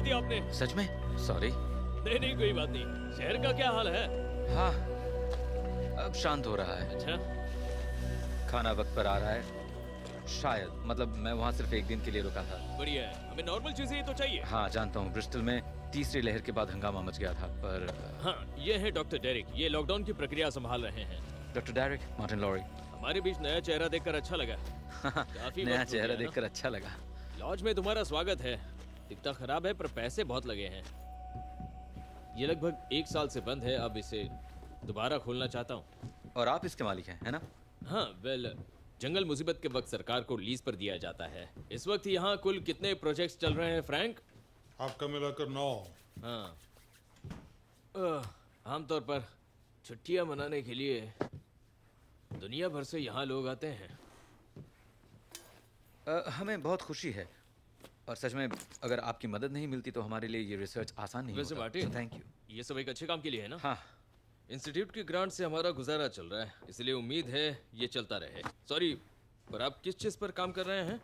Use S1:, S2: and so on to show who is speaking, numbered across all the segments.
S1: दिया आपने।
S2: सच में सॉरी।
S1: नहीं नहीं, कोई बात नहीं। शहर का क्या हाल है?
S2: हाँ, अब शांत हो रहा है।
S1: अच्छा,
S2: खाना वक्त पर आ रहा है शायद, मतलब मैं वहाँ सिर्फ एक दिन के लिए रुका था।
S1: बढ़िया है। हमें नॉर्मल चीजें ही तो चाहिए।
S2: हाँ जानता हूँ, ब्रिस्टल में तीसरी लहर के बाद हंगामा मच गया था, पर
S1: हाँ, ये है डॉक्टर डेरिक। ये लॉकडाउन की प्रक्रिया संभाल रहे हैं।
S2: Doctor Derrick, Martin Lowry.
S1: हमारे बीच नया चेहरा देखकर अच्छा लगा। काफी
S2: नया
S1: वक्त हो
S2: चेहरा
S1: गया ना?
S2: देखकर अच्छा लगा।
S1: लॉज में तुम्हारा स्वागत है। दिखता खराब है पर पैसे बहुत लगे हैं। ये लगभग 1 साल से बंद है, अब इसे दोबारा खोलना चाहता हूँ।
S2: और आप इसके मालिक हैं, है ना?
S1: हाँ, वेल, जंगल मुसीबत के वक्त सरकार को लीज पर दिया जाता है। इस वक्त यहाँ कुल कितने प्रोजेक्ट्स चल रहे हैं फ्रैंक?
S3: आपका मिलाकर 9।
S1: हाँ, आमतौर पर छुट्टियां मनाने के लिए दुनिया भर से यहाँ लोग आते हैं।
S2: हमें बहुत खुशी है, और सच में अगर आपकी मदद नहीं मिलती तो हमारे लिए ये रिसर्च आसान नहीं
S1: वैसे
S2: होता।
S1: Martin,
S2: thank you.
S1: ये सब एक अच्छे काम के लिए है ना?
S2: हाँ,
S1: इंस्टीट्यूट की ग्रांट से हमारा गुजारा चल रहा है, इसलिए उम्मीद है ये चलता रहे। सॉरी, पर आप किस चीज़ पर काम कर रहे हैं?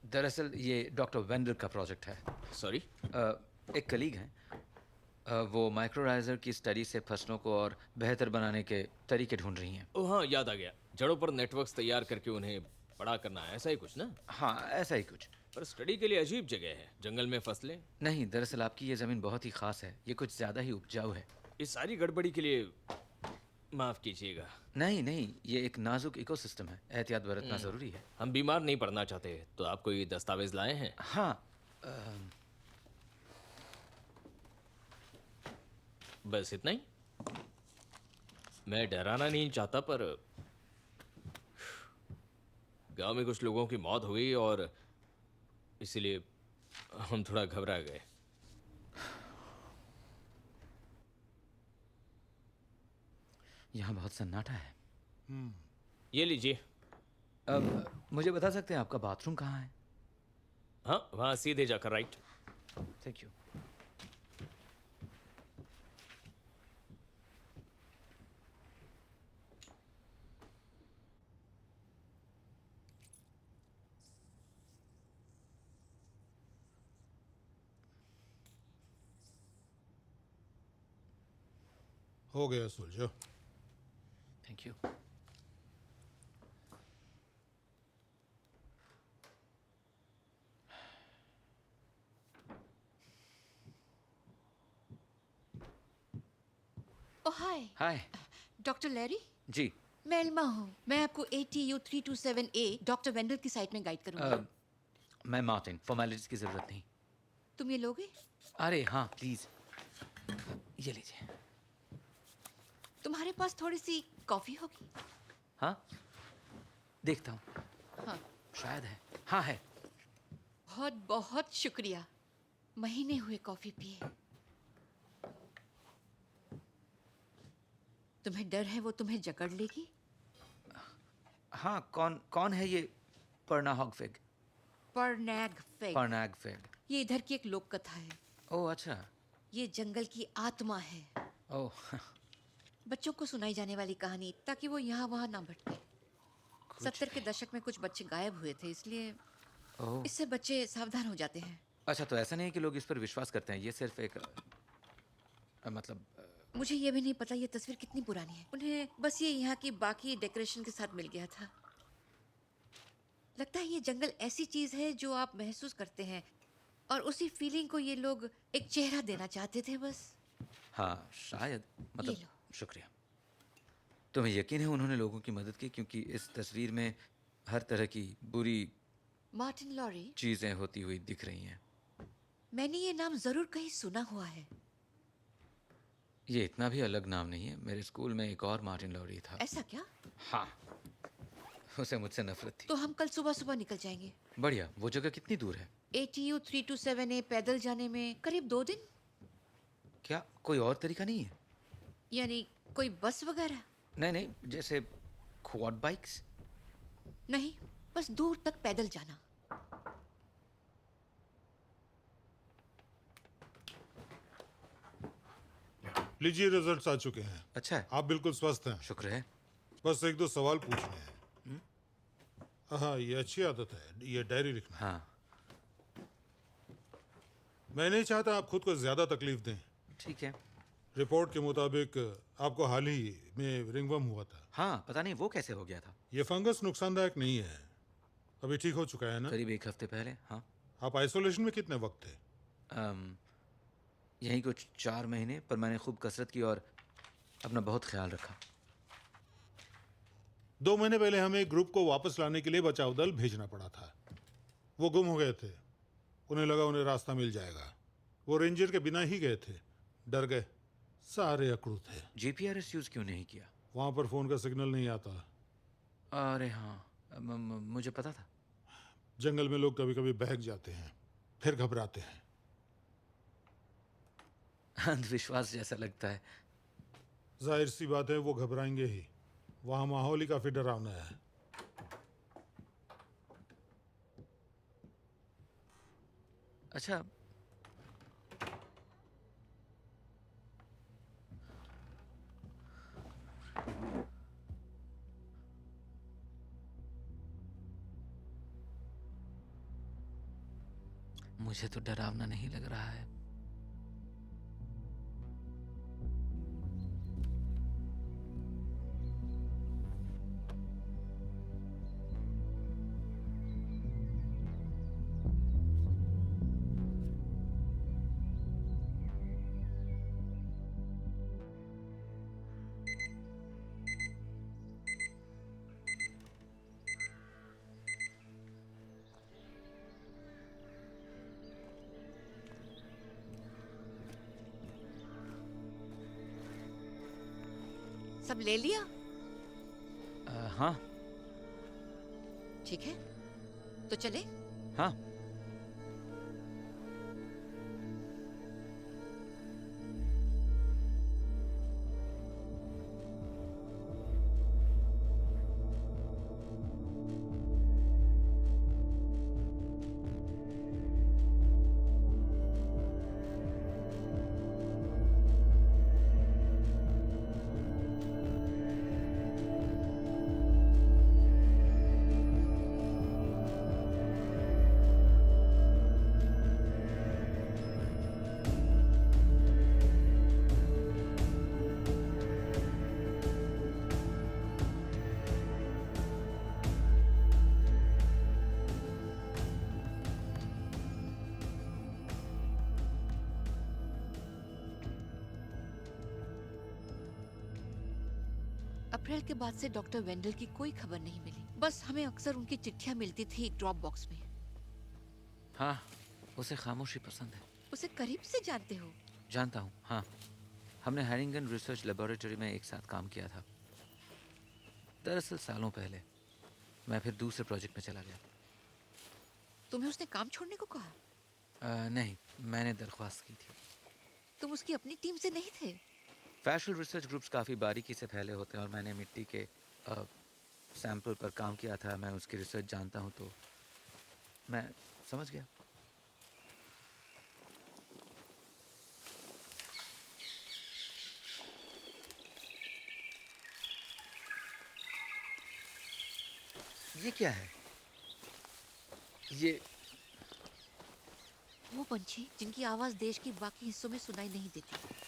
S2: दरअसल ये डॉक्टर वेंडर का प्रोजेक्ट है।
S1: सॉरी?
S2: एक कलीग हैं, वो माइक्रोराइजर की स्टडी से फसलों को और बेहतर बनाने के तरीके ढूंढ रही हैं।
S1: ओह हाँ, याद आ गया। जड़ों पर नेटवर्क्स तैयार करके उन्हें बड़ा करना है, ऐसा ही कुछ ना?
S2: हाँ, ऐसा ही कुछ।
S1: पर स्टडी के लिए अजीब जगह है, जंगल में फसलें।
S2: नहीं, दरअसल आपकी ये ज़मीन बहुत ही ख़ास है, ये कुछ ज़्यादा ही उपजाऊ है।
S1: इस सारी गड़बड़ी के लिए माफ कीजिएगा।
S2: नहीं नहीं, ये एक नाजुक इकोसिस्टम है, एहतियात बरतना ज़रूरी है।
S1: हम बीमार नहीं पड़ना चाहते, तो आप कोई दस्तावेज लाए हैं?
S2: हाँ,
S1: बस इतना ही। मैं डराना नहीं चाहता, पर गांव में कुछ लोगों की मौत हो गई और इसीलिए हम थोड़ा घबरा गए।
S2: यहाँ बहुत सन्नाटा है।
S1: ये लीजिए।
S2: अब मुझे बता सकते हैं आपका बाथरूम कहाँ है?
S1: हाँ, वहाँ सीधे जाकर राइट।
S2: Thank you.
S3: हो गया सुलझो।
S2: Thank you.
S4: Oh hi,
S2: hi.
S4: Doctor Larry.
S2: जी।
S4: मैं एल्मा हूँ। मैं आपको ATU 327A डॉक्टर वेंडल की साइट में गाइड करूँगी।
S2: मैं मार्टिन, फॉर्मेलिटीज की ज़रूरत नहीं।
S4: तुम ये लोगे?
S2: अरे हाँ प्लीज़, ये लीजिए।
S4: तुम्हारे पास थोड़ी सी कॉफी होगी?
S2: हाँ, देखता हूँ।
S4: हाँ।
S2: शायद है। हाँ है।
S4: बहुत बहुत शुक्रिया। महीने हुए कॉफी पिए। तुम्हें डर है वो तुम्हें जकड़ लेगी?
S2: हाँ, कौन कौन है ये पर्ना हॉगफिग?
S4: परनैग फेग।
S2: पर्नाग फिग।
S4: ये इधर की एक लोक कथा है।
S2: ओह अच्छा।
S4: ये जंगल की आत्मा है।
S2: ओह
S4: बच्चों को सुनाई जाने वाली कहानी, ताकि वो यहाँ वहाँ ना भटके। 70 के दशक में कुछ बच्चे गायब हुए थे, इसलिए
S2: ओह
S4: इससे बच्चे सावधान हो जाते हैं।
S2: अच्छा, तो ऐसा नहीं है कि लोग इस पर विश्वास करते हैं, ये सिर्फ एक मतलब
S4: मुझे ये भी नहीं पता ये तस्वीर कितनी पुरानी है। उन्हें बस ये यहाँ की बाकी डेकोरेशन के साथ मिल गया था। लगता है ये जंगल ऐसी चीज है जो आप महसूस करते हैं, और उसी फीलिंग को ये लोग एक चेहरा देना चाहते थे बस।
S2: हाँ शायद,
S4: ये
S2: मतलब
S4: लो।
S2: शुक्रिया। तुम्हें यकीन है उन्होंने लोगों की मदद की, क्योंकि इस तस्वीर में हर तरह की बुरी
S4: मार्टिन लॉरी।
S2: चीज़ें होती हुई दिख रही हैं।
S4: मैंने ये नाम जरूर कहीं सुना हुआ है।
S2: ये इतना भी अलग नाम नहीं है, मेरे स्कूल में एक और मार्टिन लॉरी था।
S4: ऐसा क्या?
S2: हाँ, उसे मुझसे नफरत थी।
S4: तो हम कल सुबह सुबह निकल जाएंगे।
S2: बढ़िया। वो जगह कितनी दूर है?
S4: ATU 327A पैदल जाने में करीब 2 दिन।
S2: क्या कोई और तरीका नहीं है?
S4: यानी कोई बस वगैरह?
S2: नहीं नहीं, जैसे क्वाड बाइक्स?
S4: नहीं, बस दूर तक पैदल जाना।
S3: लीजिए, रिजल्ट्स आ चुके हैं।
S2: अच्छा है,
S3: आप बिल्कुल स्वस्थ हैं।
S2: शुक्र है।
S3: बस 1-2 सवाल पूछने हैं। हाँ, ये अच्छी आदत है, ये डायरी लिखना।
S2: हाँ
S3: मैं नहीं चाहता आप खुद को ज्यादा तकलीफ दें।
S2: ठीक है।
S3: रिपोर्ट के मुताबिक आपको हाल ही में रिंगवर्म हुआ था।
S2: हाँ, पता नहीं वो कैसे हो गया था।
S3: ये फंगस नुकसानदायक नहीं है, अभी ठीक हो चुका है ना?
S2: करीब 1 हफ्ते पहले। हाँ।
S3: आप आइसोलेशन में कितने वक्त थे?
S2: यही कुछ 4 महीने, पर मैंने खूब कसरत की और अपना बहुत ख्याल रखा।
S3: 2 महीने पहले हमें एक ग्रुप को वापस लाने के लिए बचाव दल भेजना पड़ा था। वो गुम हो गए थे, उन्हें लगा उन्हें रास्ता मिल जाएगा। वो रेंजर के बिना ही गए थे, डर गए, सारे अकड़ू थे।
S2: जीपीआरएस यूज क्यों नहीं किया?
S3: वहां पर फोन का सिग्नल नहीं आता।
S2: अरे हाँ, मुझे पता था।
S3: जंगल में लोग कभी कभी बहक जाते हैं, फिर घबराते हैं।
S2: अंधविश्वास जैसा लगता है।
S3: जाहिर सी बात है, वो घबराएंगे ही। वहां माहौल ही काफी डरावना है।
S2: अच्छा, मुझे तो डरावना नहीं लग रहा है।
S4: सब ले लिया?
S2: हाँ।
S4: ठीक है, तो चले।
S2: हाँ।
S4: अप्रैल के बाद से डॉक्टर वेंडल की कोई खबर नहीं मिली। बस हमें अक्सर उनकी चिट्ठियां मिलती थी ड्रॉप बॉक्स में।
S2: हाँ, उसे खामोशी पसंद है।
S4: उसे करीब से जानते हो?
S2: जानता हूँ, हाँ। हमने हैरिंगन रिसर्च लेबोरेटरी में एक साथ काम किया था। दरअसल सालों पहले मैं फिर दूसरे प्रोजेक्ट में चला गया।
S4: तुम्हें उसने काम छोड़ने को कहा?
S2: नहीं, मैंने दरख्वास्त की थी।
S4: तुम उसकी अपनी टीम से नहीं थे?
S2: फैशल रिसर्च ग्रुप्स काफ़ी बारीकी से फैले होते हैं और मैंने मिट्टी के सैंपल पर काम किया था। मैं उसकी रिसर्च जानता हूँ, तो मैं समझ गया। ये क्या है? ये
S4: वो पंछी जिनकी आवाज देश के बाकी हिस्सों में सुनाई नहीं देती।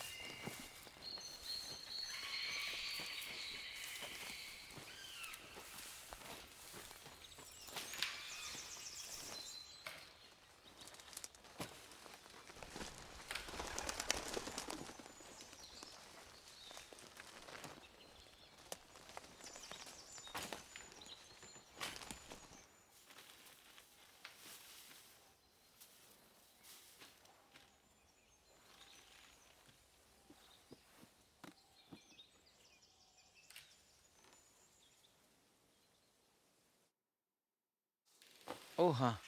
S2: ओह हाँ,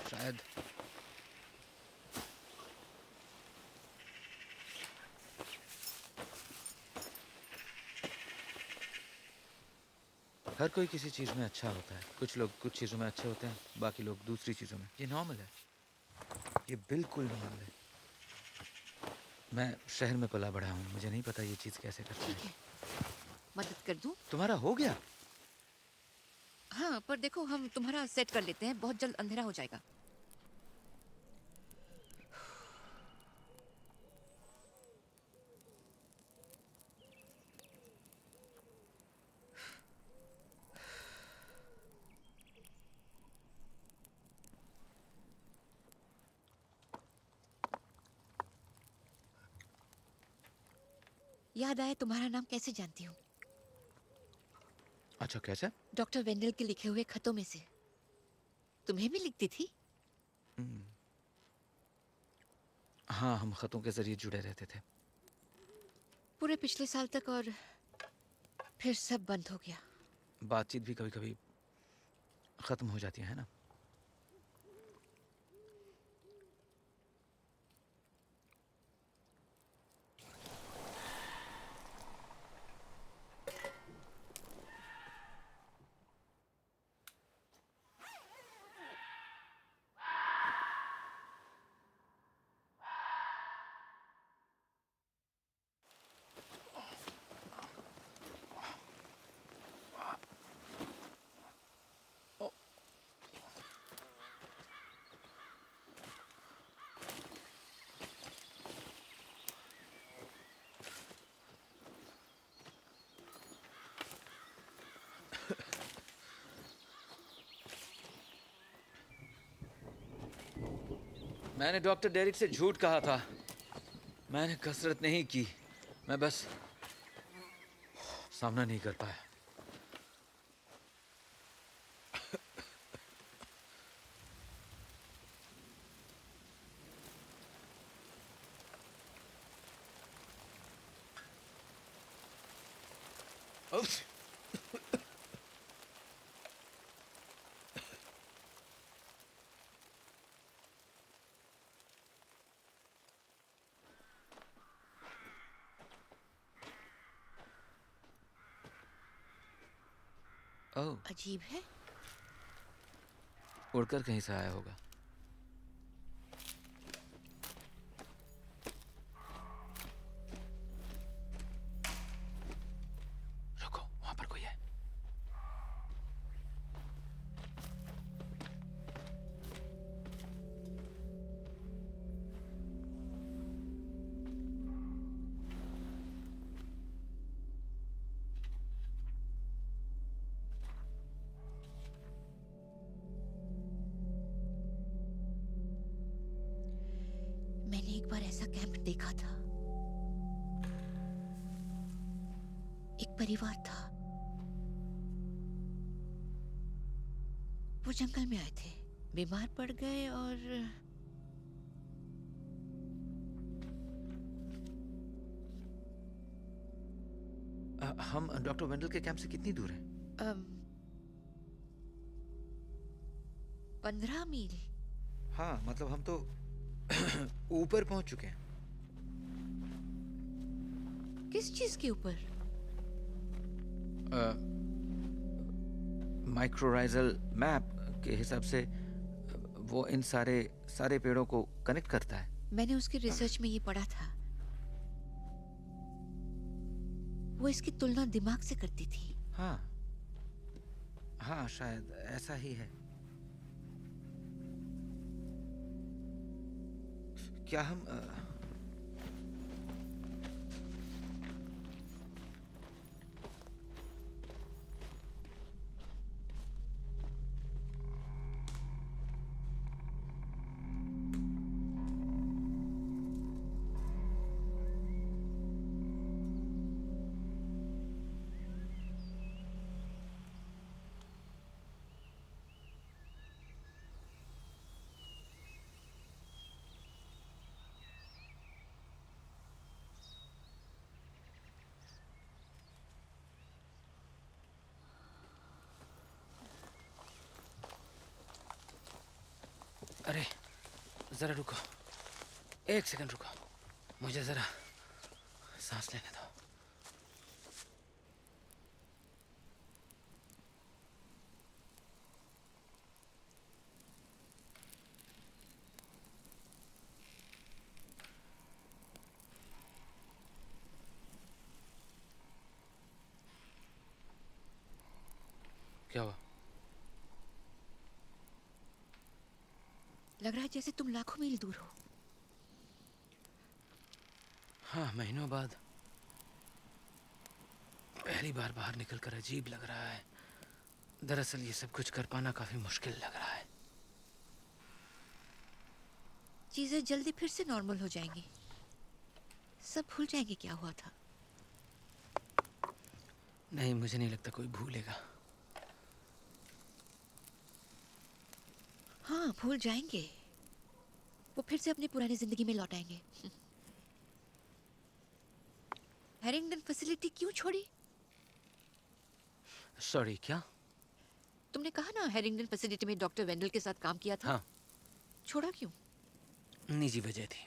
S2: शायद। हर कोई किसी चीज़ में अच्छा होता है। कुछ लोग कुछ चीज़ों में अच्छे होते हैं, बाकी लोग दूसरी चीज़ों में। ये नॉर्मल है, ये बिल्कुल नॉर्मल है। मैं शहर में पला बढ़ा हूँ, मुझे नहीं पता ये चीज़ कैसे करते
S4: ठीक
S2: हैं।
S4: है, मदद कर दूं?
S2: तुम्हारा हो गया?
S4: हाँ, पर देखो हम तुम्हारा सेट कर लेते हैं, बहुत जल्द अंधेरा हो जाएगा। याद आया तुम्हारा नाम कैसे जानती हूँ?
S2: अच्छा, कैसे?
S4: डॉक्टर वेंडल के लिखे हुए खतों में से। तुम्हें भी लिखती थी?
S2: हाँ, हम खतों के जरिए जुड़े रहते थे।
S4: पूरे पिछले साल तक, और फिर सब बंद हो गया।
S2: बातचीत भी कभी कभी खत्म हो जाती है ना। मैंने डॉक्टर डेरिक से झूठ कहा था। मैंने कसरत नहीं की, मैं बस सामना नहीं कर पाया। उफ्स। ओह,
S4: अजीब है।
S2: उड़कर कहीं से आया होगा। रुको, वहां पर कोई है।
S4: मैंने एक बार ऐसा कैंप देखा था। एक परिवार था। वो जंगल में आए थे, बीमार पड़ गए और
S2: हम डॉक्टर वेंडल के कैंप से कितनी दूर हैं?
S4: 15 मील।
S2: हाँ, मतलब हम तो ऊपर पहुंच चुके हैं।
S4: किस चीज के ऊपर?
S2: माइक्रोराइजल मैप के हिसाब से वो इन सारे पेड़ों को कनेक्ट करता है।
S4: मैंने उसकी रिसर्च में ये पढ़ा था। वो इसकी तुलना दिमाग से करती थी।
S2: हाँ हाँ, शायद ऐसा ही है। क्या हम अरे जरा रुको, एक सेकंड रुको, मुझे जरा सांस लेने दो। क्या हुआ?
S4: लग रहा है जैसे तुम लाखों मील दूर हो।
S2: हाँ, महीनों बाद पहली बार बाहर निकलकर अजीब लग रहा है। दरअसल ये सब कुछ कर पाना काफी मुश्किल लग रहा है।
S4: चीजें जल्दी फिर से नॉर्मल हो जाएंगी। सब भूल जाएंगे क्या हुआ था।
S2: नहीं, मुझे नहीं लगता कोई भूलेगा।
S4: हाँ, भूल जाएंगे। वो फिर से अपनी पुरानी जिंदगी में लौट आएंगे। हैरिंगटन फैसिलिटी क्यों छोड़ी?
S2: सॉरी, क्या?
S4: तुमने कहा ना हैरिंगटन फैसिलिटी में डॉक्टर वेंडल के साथ काम किया था।
S2: हाँ,
S4: छोड़ा क्यों?
S2: निजी वजह थी।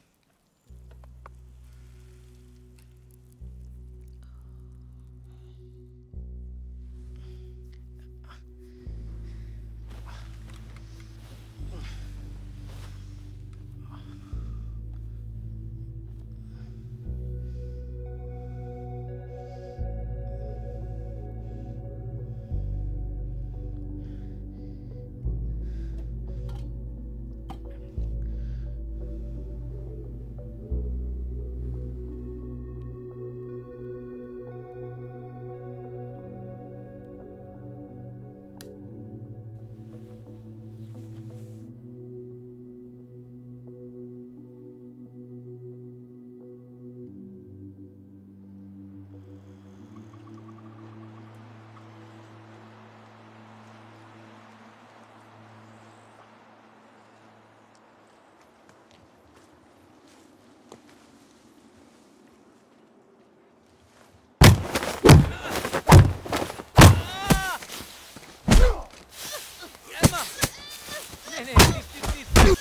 S2: नहीं, नहीं, please, please, please.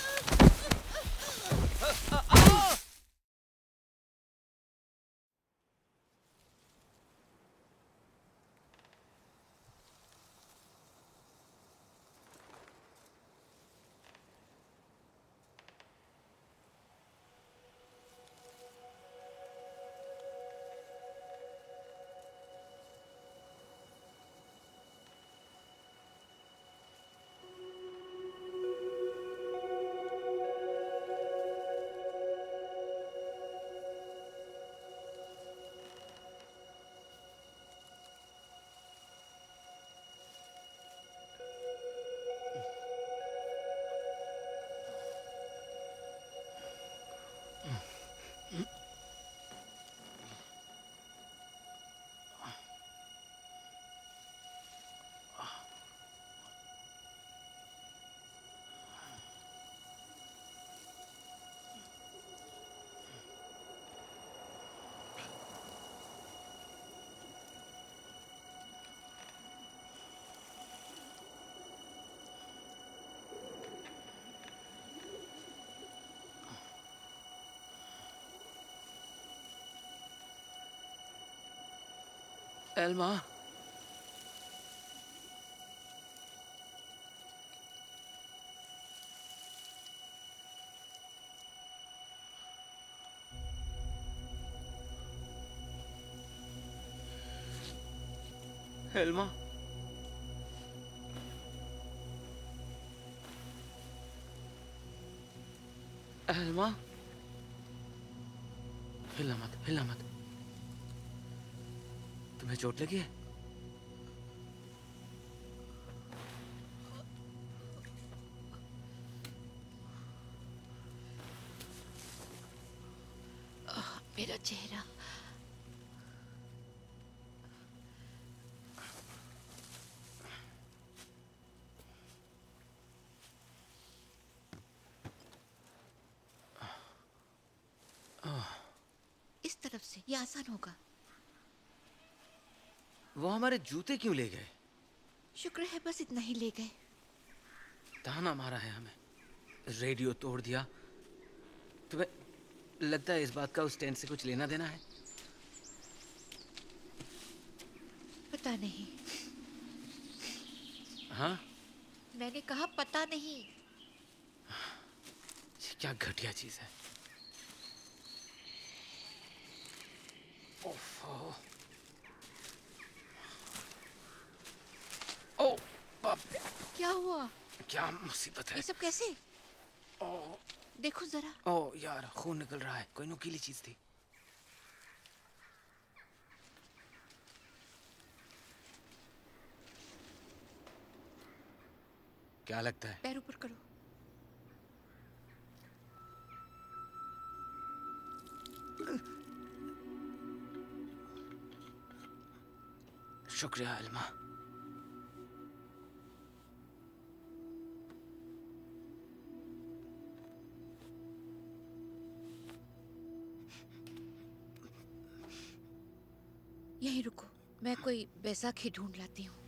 S2: Elma, Elma, Elma, हिलना मत, हिलना मत। तुम्हें चोट लगी है?
S4: मेरा चेहरा। इस तरफ से ये आसान होगा।
S2: वो हमारे जूते क्यों ले गए?
S4: शुक्र है बस इतना ही ले गए।
S2: ताना मारा है हमें, रेडियो तोड़ दिया। तुम्हें लगता है इस बात का उस टेंट से कुछ लेना देना है?
S4: पता नहीं।
S2: हाँ,
S4: मैंने कहा पता नहीं।
S2: ये क्या घटिया चीज है। ओफो। ओ बाप रे,
S4: क्या हुआ?
S2: क्या मुसीबत है।
S4: ये सब कैसे?
S2: ओ,
S4: देखो जरा।
S2: ओ यार, खून निकल रहा है। कोई नुकीली चीज थी। क्या लगता है?
S4: पैर ऊपर करो।
S2: शुक्रिया इल्मा।
S4: यहीं रुको, मैं कोई बैसाखी ढूंढ लाती हूँ।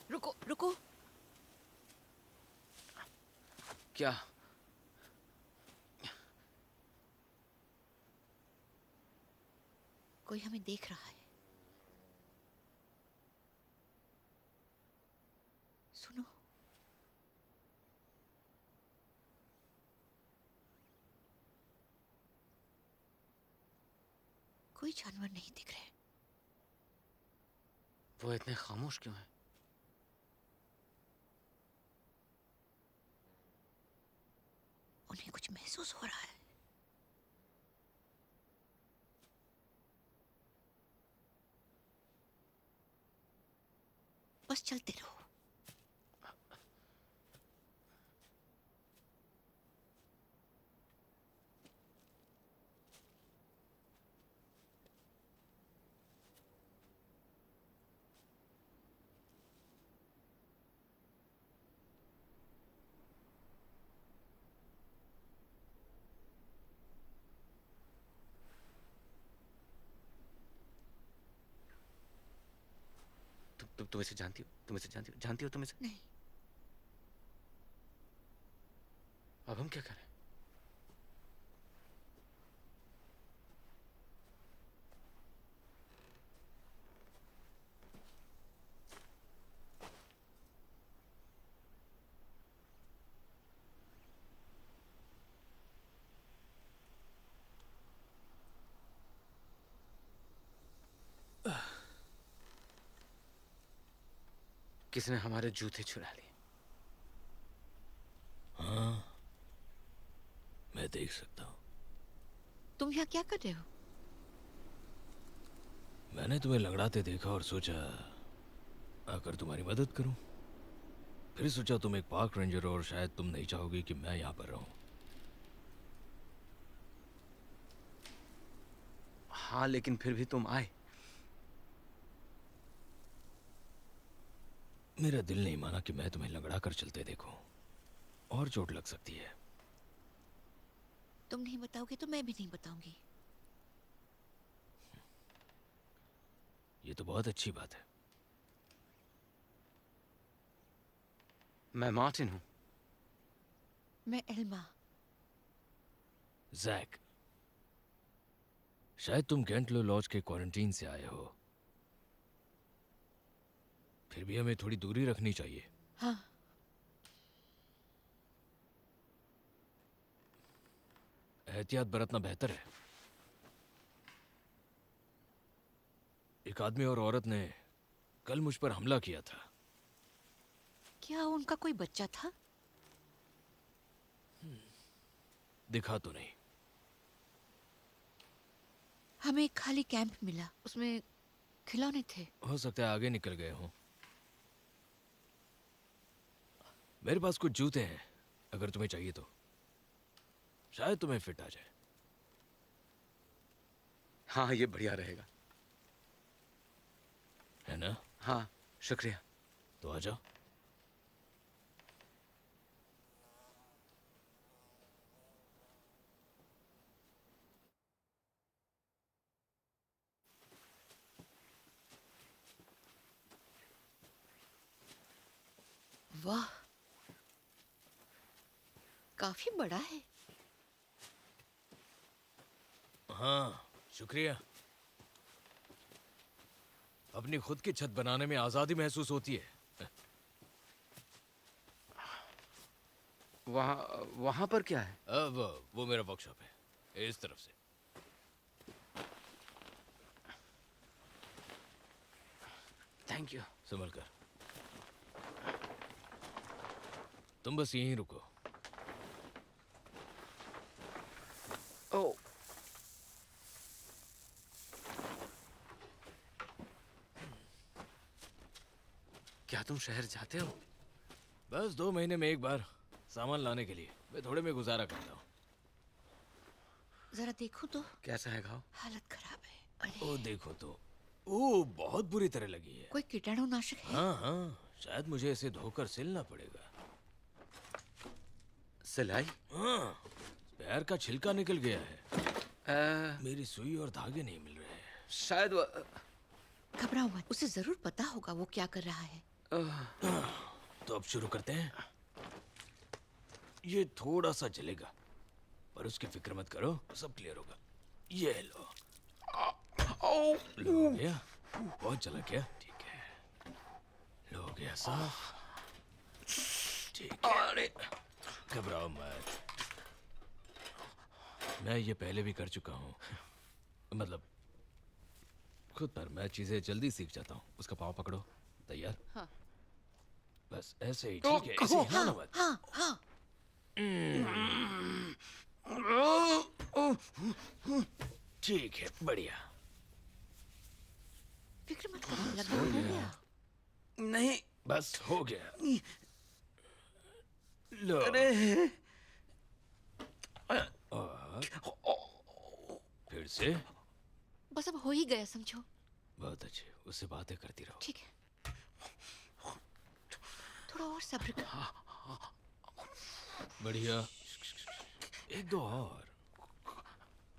S4: रुको रुको,
S2: क्या?
S4: कोई हमें देख रहा है। सुनो, कोई जानवर नहीं दिख रहे।
S2: वो इतने खामोश क्यों है?
S4: उन्हें कुछ महसूस हो रहा है। बस चलते रहो।
S2: तुम इसे जानती हो? तुम इसे जानती हो? जानती हो तुम इसे?
S4: नहीं,
S2: अब हम क्या करें? किसने हमारे जूते चुरा लिए?
S1: हाँ, मैं देख सकता हूँ।
S4: तुम यहाँ क्या कर रहे हो?
S1: मैंने तुम्हें लंगड़ाते देखा और सोचा आकर तुम्हारी मदद करूं। फिर सोचा तुम एक पार्क रेंजर हो और शायद तुम नहीं चाहोगी कि मैं यहाँ पर रहूं।
S2: हाँ, लेकिन फिर भी तुम आए।
S1: मेरा दिल नहीं माना कि मैं तुम्हें लंगड़ा कर चलते देखूं, और चोट लग सकती है।
S4: तुम नहीं बताओगे तो मैं भी नहीं बताऊंगी।
S1: ये तो बहुत अच्छी बात है।
S2: मैं मार्टिन हूं।
S4: मैं एल्मा।
S1: जैक, शायद तुम गेंटलो लॉज के क्वारंटीन से आए हो। फिर भी हमें थोड़ी दूरी रखनी चाहिए।
S4: हाँ,
S1: एहतियात बरतना बेहतर है। एक आदमी और औरत ने कल मुझ पर हमला किया था।
S4: क्या उनका कोई बच्चा था?
S1: दिखा तो नहीं।
S4: हमें एक खाली कैंप मिला, उसमें खिलौने थे।
S1: हो सकता है आगे निकल गए हों। मेरे पास कुछ जूते हैं, अगर तुम्हें चाहिए तो। शायद तुम्हें फिट आ जाए।
S2: हाँ, ये बढ़िया रहेगा।
S1: है ना?
S2: हाँ, शुक्रिया।
S1: तो आ जाओ।
S4: वाह, काफी बड़ा है।
S1: हाँ, शुक्रिया। अपनी खुद की छत बनाने में आजादी महसूस होती है।
S2: वहाँ वहाँ पर क्या है?
S1: अब वो मेरा वर्कशॉप है, इस तरफ से।
S2: Thank you.
S1: संभल कर। तुम बस यहीं रुको।
S2: ओह, क्या तुम शहर जाते हो?
S1: बस 2 महीने में एक बार सामान लाने के लिए। मैं थोड़े में गुजारा करता हूँ।
S4: जरा देखो तो,
S2: कैसा है घाव?
S4: हालत खराब है। अरे
S1: ओ देखो तो, ओ बहुत बुरी तरह लगी है।
S4: कोई कीटाणुनाशक है?
S1: हाँ हाँ, शायद मुझे इसे धोकर सिलना पड़ेगा।
S2: सिलाई?
S1: हाँ, पैर का छिलका निकल गया है।
S2: अ,
S1: मेरी सुई और धागे नहीं मिल रहे हैं।
S2: शायद
S4: घबराओ मत, उसे जरूर पता होगा वो क्या कर रहा है।
S1: तो अब शुरू करते हैं। ये थोड़ा सा जलेगा, पर उसकी फिक्र मत करो, सब क्लियर होगा। ये लो। लो हो गया। बहुत जला क्या? ठीक है, लो हो गया साफ। ठीक है, घबराओ मत। मैं ये पहले भी कर चुका हूँ, मतलब खुद पर। मैं चीजें जल्दी सीख जाता हूँ। उसका पाँव पकड़ो। तैयार?
S4: हाँ।
S1: बस ऐसे ही। ठीक है, इसे हिलाना मत।
S4: हाँ हाँ।
S1: ठीक है, बढ़िया।
S4: फिक्र मत करो, लगभग हो गया।
S2: नहीं।
S1: बस हो गया। लो।
S2: अरे
S1: फिर से।
S4: बस अब हो ही गया समझो।
S1: बहुत अच्छे, उससे बातें करती रहो।
S4: ठीक है, थोड़ा और सब्र करो।
S1: बढ़िया। एक दो और।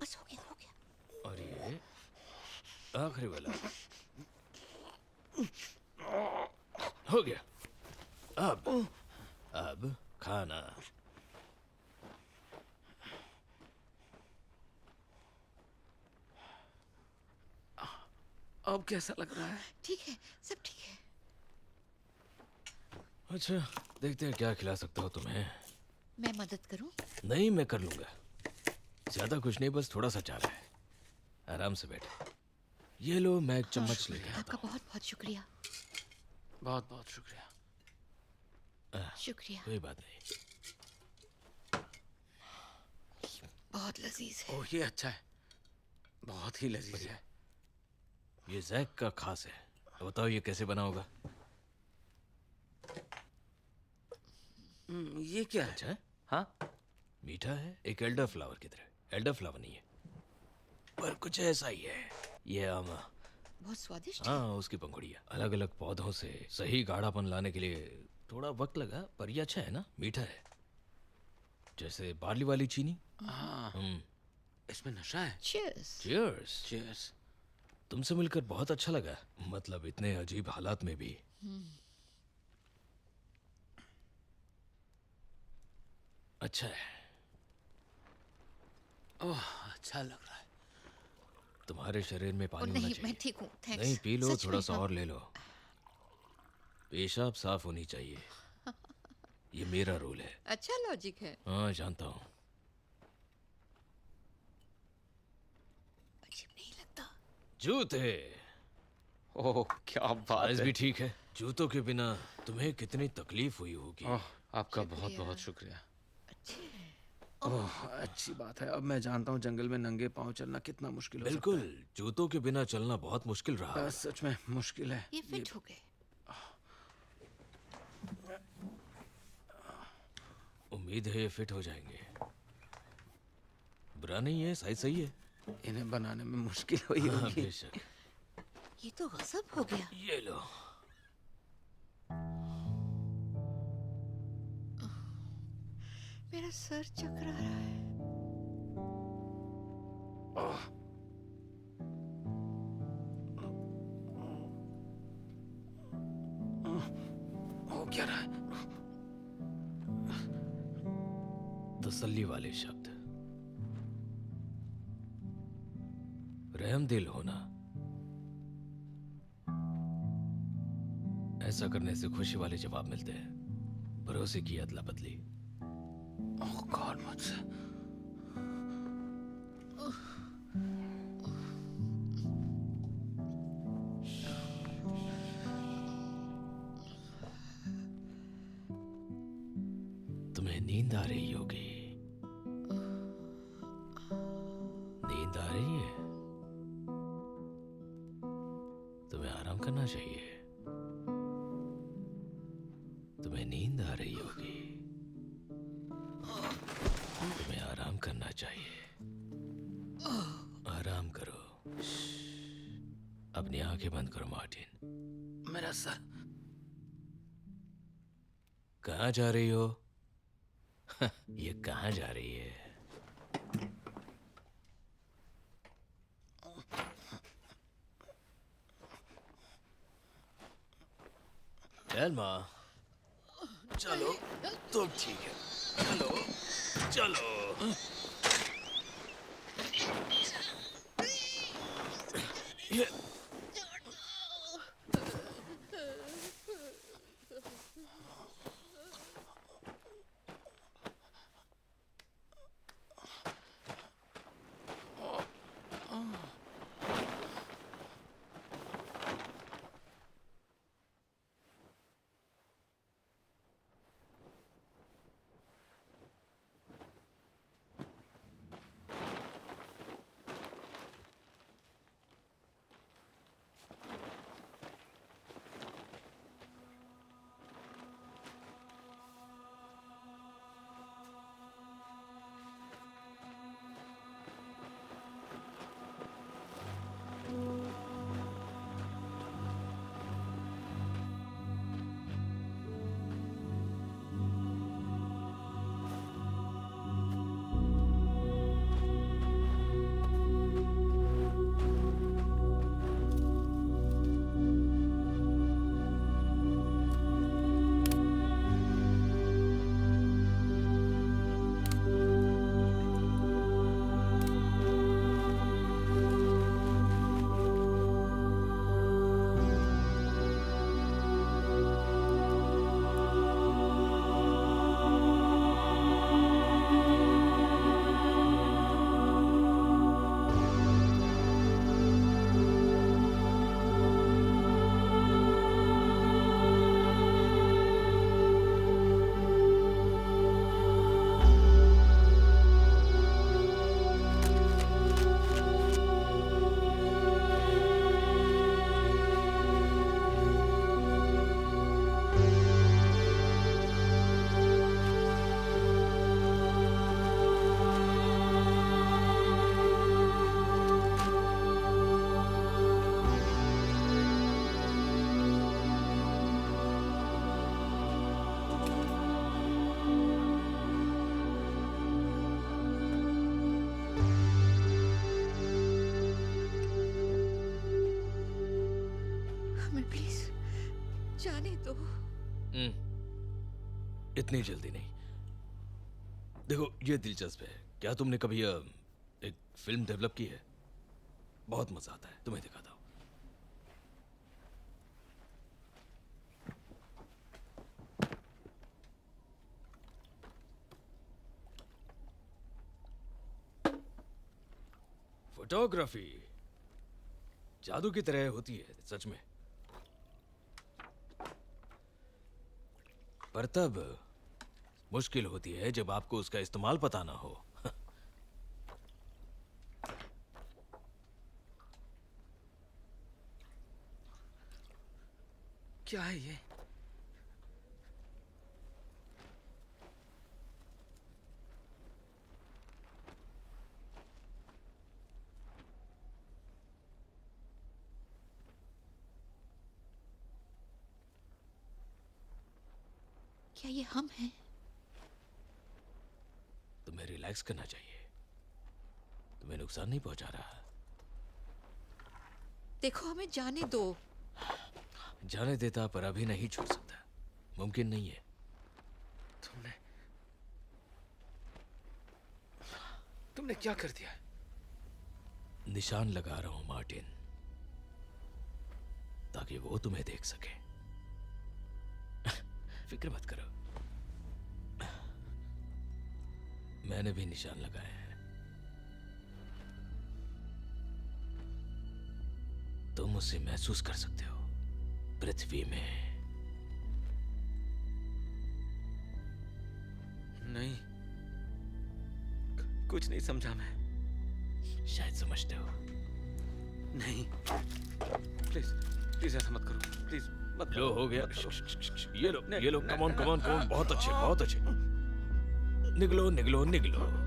S4: बस हो गया, हो गया।
S1: और ये आखिरी वाला। हो गया। अब खाना।
S2: अब कैसा लग रहा है?
S4: ठीक है, सब ठीक है।
S1: अच्छा, देखते हैं क्या खिला सकता हूँ तुम्हें।
S4: मैं मदद करूं?
S1: नहीं, मैं कर लूंगा। ज्यादा कुछ नहीं, बस थोड़ा सा चारा है। आराम से बैठे। ये लो, मैं एक चम्मच लेके आता
S4: आपका बहुत बहुत शुक्रिया।
S2: बहुत बहुत शुक्रिया।
S4: शुक्रिया।
S1: कोई बात नहीं।
S4: बहुत लजीज है।
S2: ओह, ये अच्छा है, बहुत ही लजीज है।
S1: ये जैक का खास है। अब बताओ ये कैसे बना होगा?
S2: ये क्या है?
S1: अच्छा है,
S2: हाँ,
S1: मीठा है, एक एल्डर फ्लावर की तरह। एल्डर फ्लावर नहीं है, पर कुछ ऐसा ही है। ये आमा।
S4: बहुत स्वादिष्ट है।
S1: हाँ, उसकी पंखुड़ियाँ अलग अलग पौधों से सही गाढ़ापन लाने के लिए थोड़ा वक्त लगा, पर ये अच्छा है ना, मीठा है, जैसे बार्ली वाली चीनी।
S2: हाँ, इसमें नशा है।
S4: चीयर्स।
S1: चीयर्स।
S2: चीयर्स।
S1: तुमसे मिलकर बहुत अच्छा लगा, मतलब इतने अजीब हालात में भी। अच्छा है।
S2: ओह, अच्छा लग रहा है।
S1: तुम्हारे शरीर में
S4: और
S1: पानी होना
S4: नहीं,
S1: चाहिए।
S4: मैं ठीक हूँ, थैंक्स।
S1: नहीं, पी लो,
S4: सच
S1: थोड़ा
S4: में,
S1: सा
S4: हाँ।
S1: और ले लो। पेशाब साफ होनी चाहिए, ये मेरा रूल है।
S4: अच्छा लॉजिक है।
S1: हाँ, जानता हूँ।
S4: अजीब नहीं लगता?
S1: जूते।
S2: ओह, क्या बात
S1: साइज
S2: है।
S1: भी ठीक है। जूतों के बिना तुम्हें कितनी तकलीफ हुई होगी।
S2: ओह, आपका बहुत
S4: शुक्रिया।
S2: बहुत शुक्रिया।
S4: अच्छे हैं।
S2: ओह, अच्छी बात है। अब मैं जानता हूँ जंगल में नंगे पाँव चलना कितना मुश्किल हो सकता
S1: बिल्कुल,
S2: है।
S1: जूतों के बिना चलना बहुत मुश्किल रहा।
S2: सच में मुश्किल है।
S4: ये फिट हो गए।
S1: उम्मीद है ये फिट हो जाएंगे। बुरा नहीं है, साइज सही है।
S2: इन्हें बनाने में मुश्किल हुई
S1: हाँ,
S2: होगी।
S1: बेशक।
S4: ये तो गजब हो गया।
S1: ये लो।
S4: मेरा सर चकरा रहा है।
S2: हो क्या रहा है?
S1: तसल्ली वाले शब्द। रहमदिल होना। ऐसा करने से खुशी वाले जवाब मिलते हैं। भरोसे की अदला बदली।
S2: ओह गॉड, मुझसे
S1: तुम्हें नींद आ रही होगी। नींद आ रही है? तुम्हें आराम करना चाहिए। तुम्हें नींद आ रही होगी। तुम्हें आराम करना चाहिए। आराम करो। अपनी आंखें बंद करो मार्टिन।
S2: मेरा सर।
S1: कहाँ जा रही हो? ये कहाँ जा रही है? एल्मा, चलो। तो ठीक है, चलो चलो। ये
S4: हमें प्लीज जाने दो।
S1: इतनी जल्दी नहीं। देखो, ये दिलचस्प है। क्या तुमने कभी एक फिल्म डेवलप की है? बहुत मजा आता है, तुम्हें दिखाता हूं। फोटोग्राफी जादू की तरह होती है सच में, पर तब मुश्किल होती है जब आपको उसका इस्तेमाल पता ना हो।
S2: क्या है ये?
S4: क्या ये हम हैं?
S1: तुम्हें रिलैक्स करना चाहिए। तुम्हें नुकसान नहीं पहुंचा रहा।
S4: देखो, हमें जाने दो।
S1: जाने देता, पर अभी नहीं छोड़ सकता। मुमकिन नहीं है।
S2: तुमने तुमने क्या कर दिया?
S1: निशान लगा रहा हूं मार्टिन, ताकि वो तुम्हें देख सके। फिक्र मत करो। मैंने भी निशान लगाए हैं। तुम उसे महसूस कर सकते हो पृथ्वी में।
S2: नहीं, कुछ नहीं समझा मैं।
S1: शायद समझते हो।
S2: नहीं, प्लीज प्लीज ऐसा मत करो, प्लीज मत
S1: लो
S2: करो,
S1: हो गया।
S2: मत करो।
S1: ये लो,
S2: नहीं,
S1: ये लो।
S2: नहीं,
S1: कम ऑन,
S2: नहीं,
S1: कम ऑन, कम ऑन।
S2: नहीं,
S1: बहुत अच्छे, बहुत अच्छे। निकलो, निकलो, निकलो।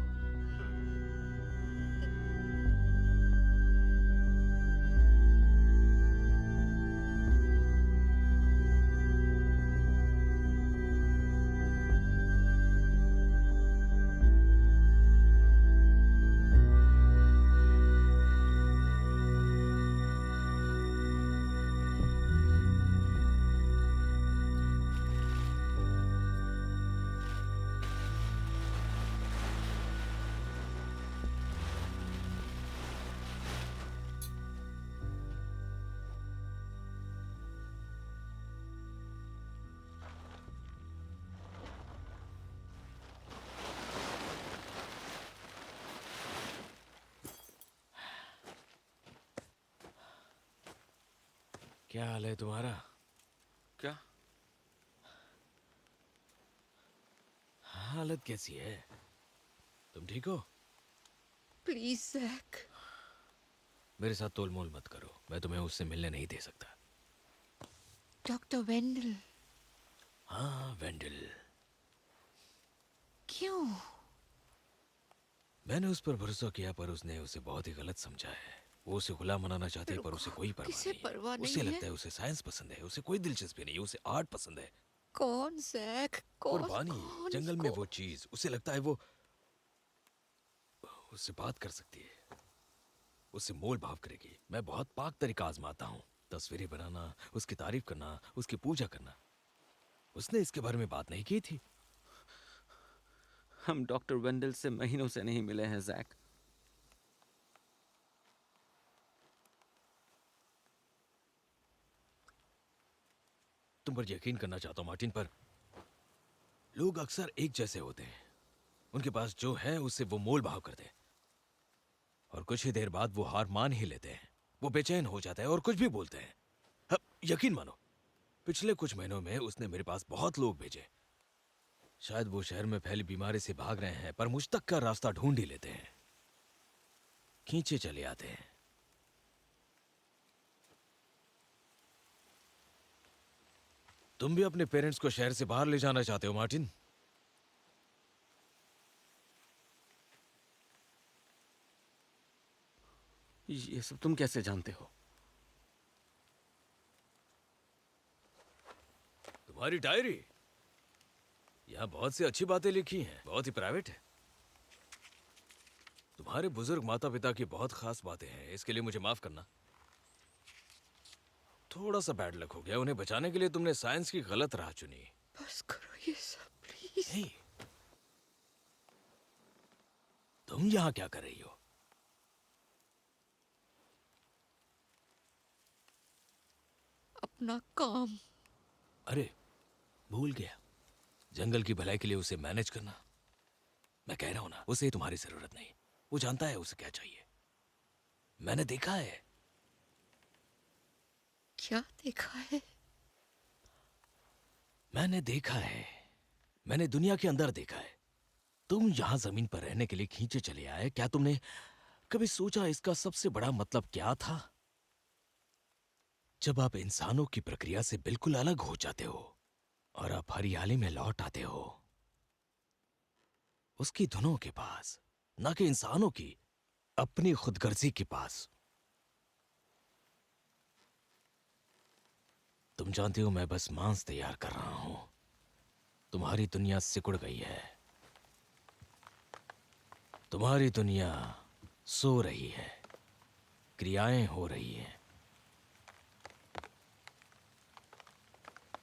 S1: क्या हाल है तुम्हारा?
S2: क्या?
S1: हालत कैसी है? तुम ठीक हो?
S4: Please Jack.
S1: मेरे साथ तोलमोल मत करो। मैं तुम्हें उससे मिलने नहीं दे सकता।
S4: डॉक्टर वेंडल।
S1: हाँ, वेंडल।
S4: क्यों?
S1: मैंने उस पर भरोसा किया, पर उसने उसे बहुत ही गलत समझा है। वो उसे गुलाम बनाना चाहती है, पर उसे कोई परवाह
S4: किसे
S1: नहीं।
S4: परवाह
S1: उसे
S4: नहीं
S1: लगता है उसे साइंस पसंद है, उसे कोई दिलचस्पी नहीं, उसे आर्ट पसंद है।
S4: कौन जैक? कौन?
S1: कुर्बानी,
S4: कौन?
S1: जंगल में वो
S4: कौन?
S1: चीज, उसे लगता है वो उससे बात कर सकती है, उससे मोल भाव करेगी। मैं बहुत पाक तरीका आजमाता हूँ, तस्वीरें बनाना, उसकी तारीफ करना, उसकी पूजा करना। उसने इसके बारे में बात नहीं की थी।
S2: हम डॉक्टर वेंडल से महीनों से नहीं मिले हैं जैक।
S1: तुम पर यकीन करना चाहता हूँ मार्टिन, पर लोग अक्सर एक जैसे होते हैं। उनके पास जो है उससे वो मोल भाव करते हैं, और कुछ ही देर बाद वो हार मान ही लेते हैं। वो बेचैन हो जाता है और कुछ भी बोलते हैं। अब यकीन मानो, पिछले कुछ महीनों में उसने मेरे पास बहुत लोग भेजे। शायद वो शहर में फैली बीमारी से भाग रहे हैं, पर मुझ तक का रास्ता ढूंढ ही लेते हैं, खींचे चले आते हैं। तुम भी अपने पेरेंट्स को शहर से बाहर ले जाना चाहते हो मार्टिन?
S2: ये सब तुम कैसे जानते हो?
S1: तुम्हारी डायरी, यहां बहुत सी अच्छी बातें लिखी हैं, बहुत ही प्राइवेट है। तुम्हारे बुजुर्ग माता पिता की बहुत खास बातें हैं, इसके लिए मुझे माफ करना। थोड़ा सा बैड लक हो गया। उन्हें बचाने के लिए तुमने साइंस की गलत राह चुनी।
S4: बस करो ये सब प्लीज।
S1: नहीं, तुम यहां क्या कर रही हो?
S4: अपना काम।
S1: अरे, भूल गया। जंगल की भलाई के लिए उसे मैनेज करना। मैं कह रहा हूं ना, उसे तुम्हारी जरूरत नहीं। वो जानता है उसे क्या चाहिए। मैंने देखा है।
S4: क्या देखा है?
S1: मैंने देखा है। मैंने दुनिया के अंदर देखा है। तुम यहां जमीन पर रहने के लिए खींचे चले आए। क्या तुमने कभी सोचा इसका सबसे बड़ा मतलब क्या था? जब आप इंसानों की प्रक्रिया से बिल्कुल अलग हो जाते हो और आप हरियाली में लौट आते हो, उसकी धुनों के पास, ना कि इंसानों की अपनी खुदगर्जी के पास। तुम जानती हो, मैं बस मांस तैयार कर रहा हूं। तुम्हारी दुनिया सिकुड़ गई है। तुम्हारी दुनिया सो रही है, क्रियाएं हो रही हैं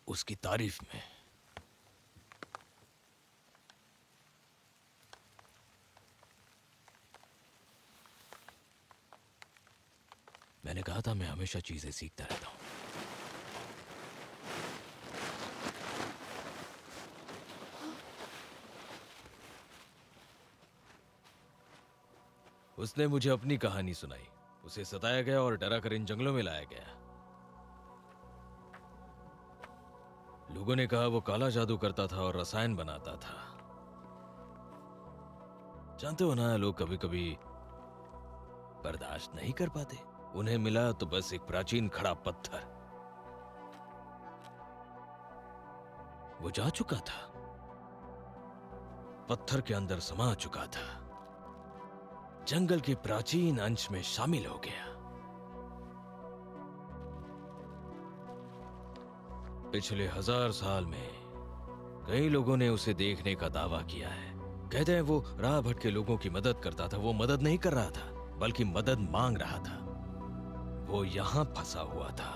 S1: उसकी तारीफ में। मैंने कहा था मैं हमेशा चीजें सीखता रहता हूं। उसने मुझे अपनी कहानी सुनाई। उसे सताया गया और डरा कर इन जंगलों में लाया गया। लोगों ने कहा वो काला जादू करता था और रसायन बनाता था। जानते हो ना, लोग कभी कभी बर्दाश्त नहीं कर पाते। उन्हें मिला तो बस एक प्राचीन खड़ा पत्थर। वो जा चुका था, पत्थर के अंदर समा चुका था, जंगल के प्राचीन अंश में शामिल हो गया। पिछले 1000 साल में कई लोगों ने उसे देखने का दावा किया है। कहते हैं वो राह भटके लोगों की मदद करता था। वो मदद नहीं कर रहा था, बल्कि मदद मांग रहा था। वो यहां फंसा हुआ था।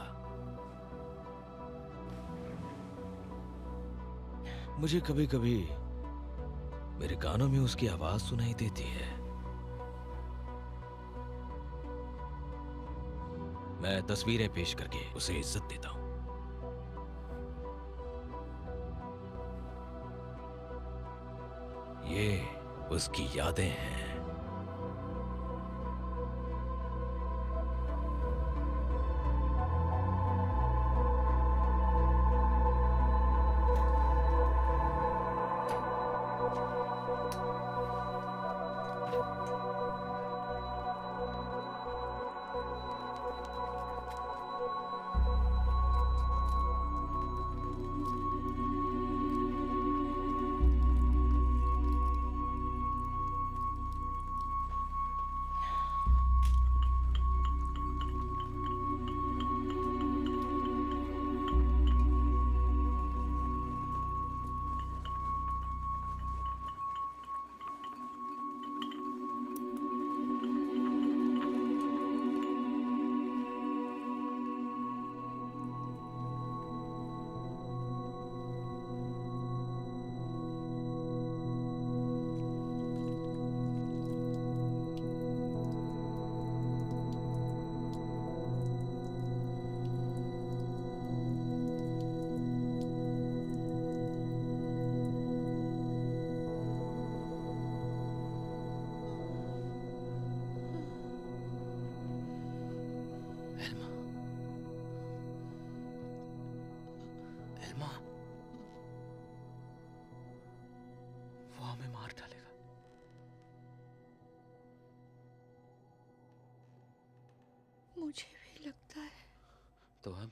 S1: मुझे कभी कभी मेरे कानों में उसकी आवाज सुनाई देती है। मैं तस्वीरें पेश करके उसे इज्जत देता हूं। ये उसकी यादें हैं।
S2: एल्मा, एल्मा, वो हमें मार डालेगा।
S4: मुझे भी लगता है।
S2: तो अब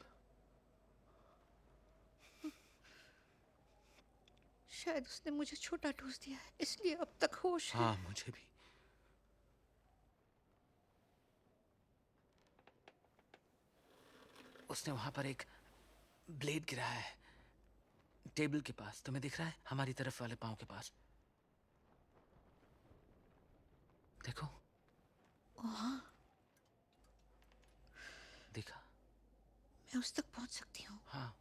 S4: शायद उसने मुझे छोटा ठूस दिया है, इसलिए अब तक होश है।
S2: हाँ, मुझे भी। उसने वहां पर एक ब्लेड गिराया है टेबल के पास। तुम्हें दिख रहा है? हमारी तरफ वाले पांव के पास। देखो,
S4: वहाँ
S2: दिखा।
S4: मैं उस तक पहुंच सकती हूँ
S2: हाँ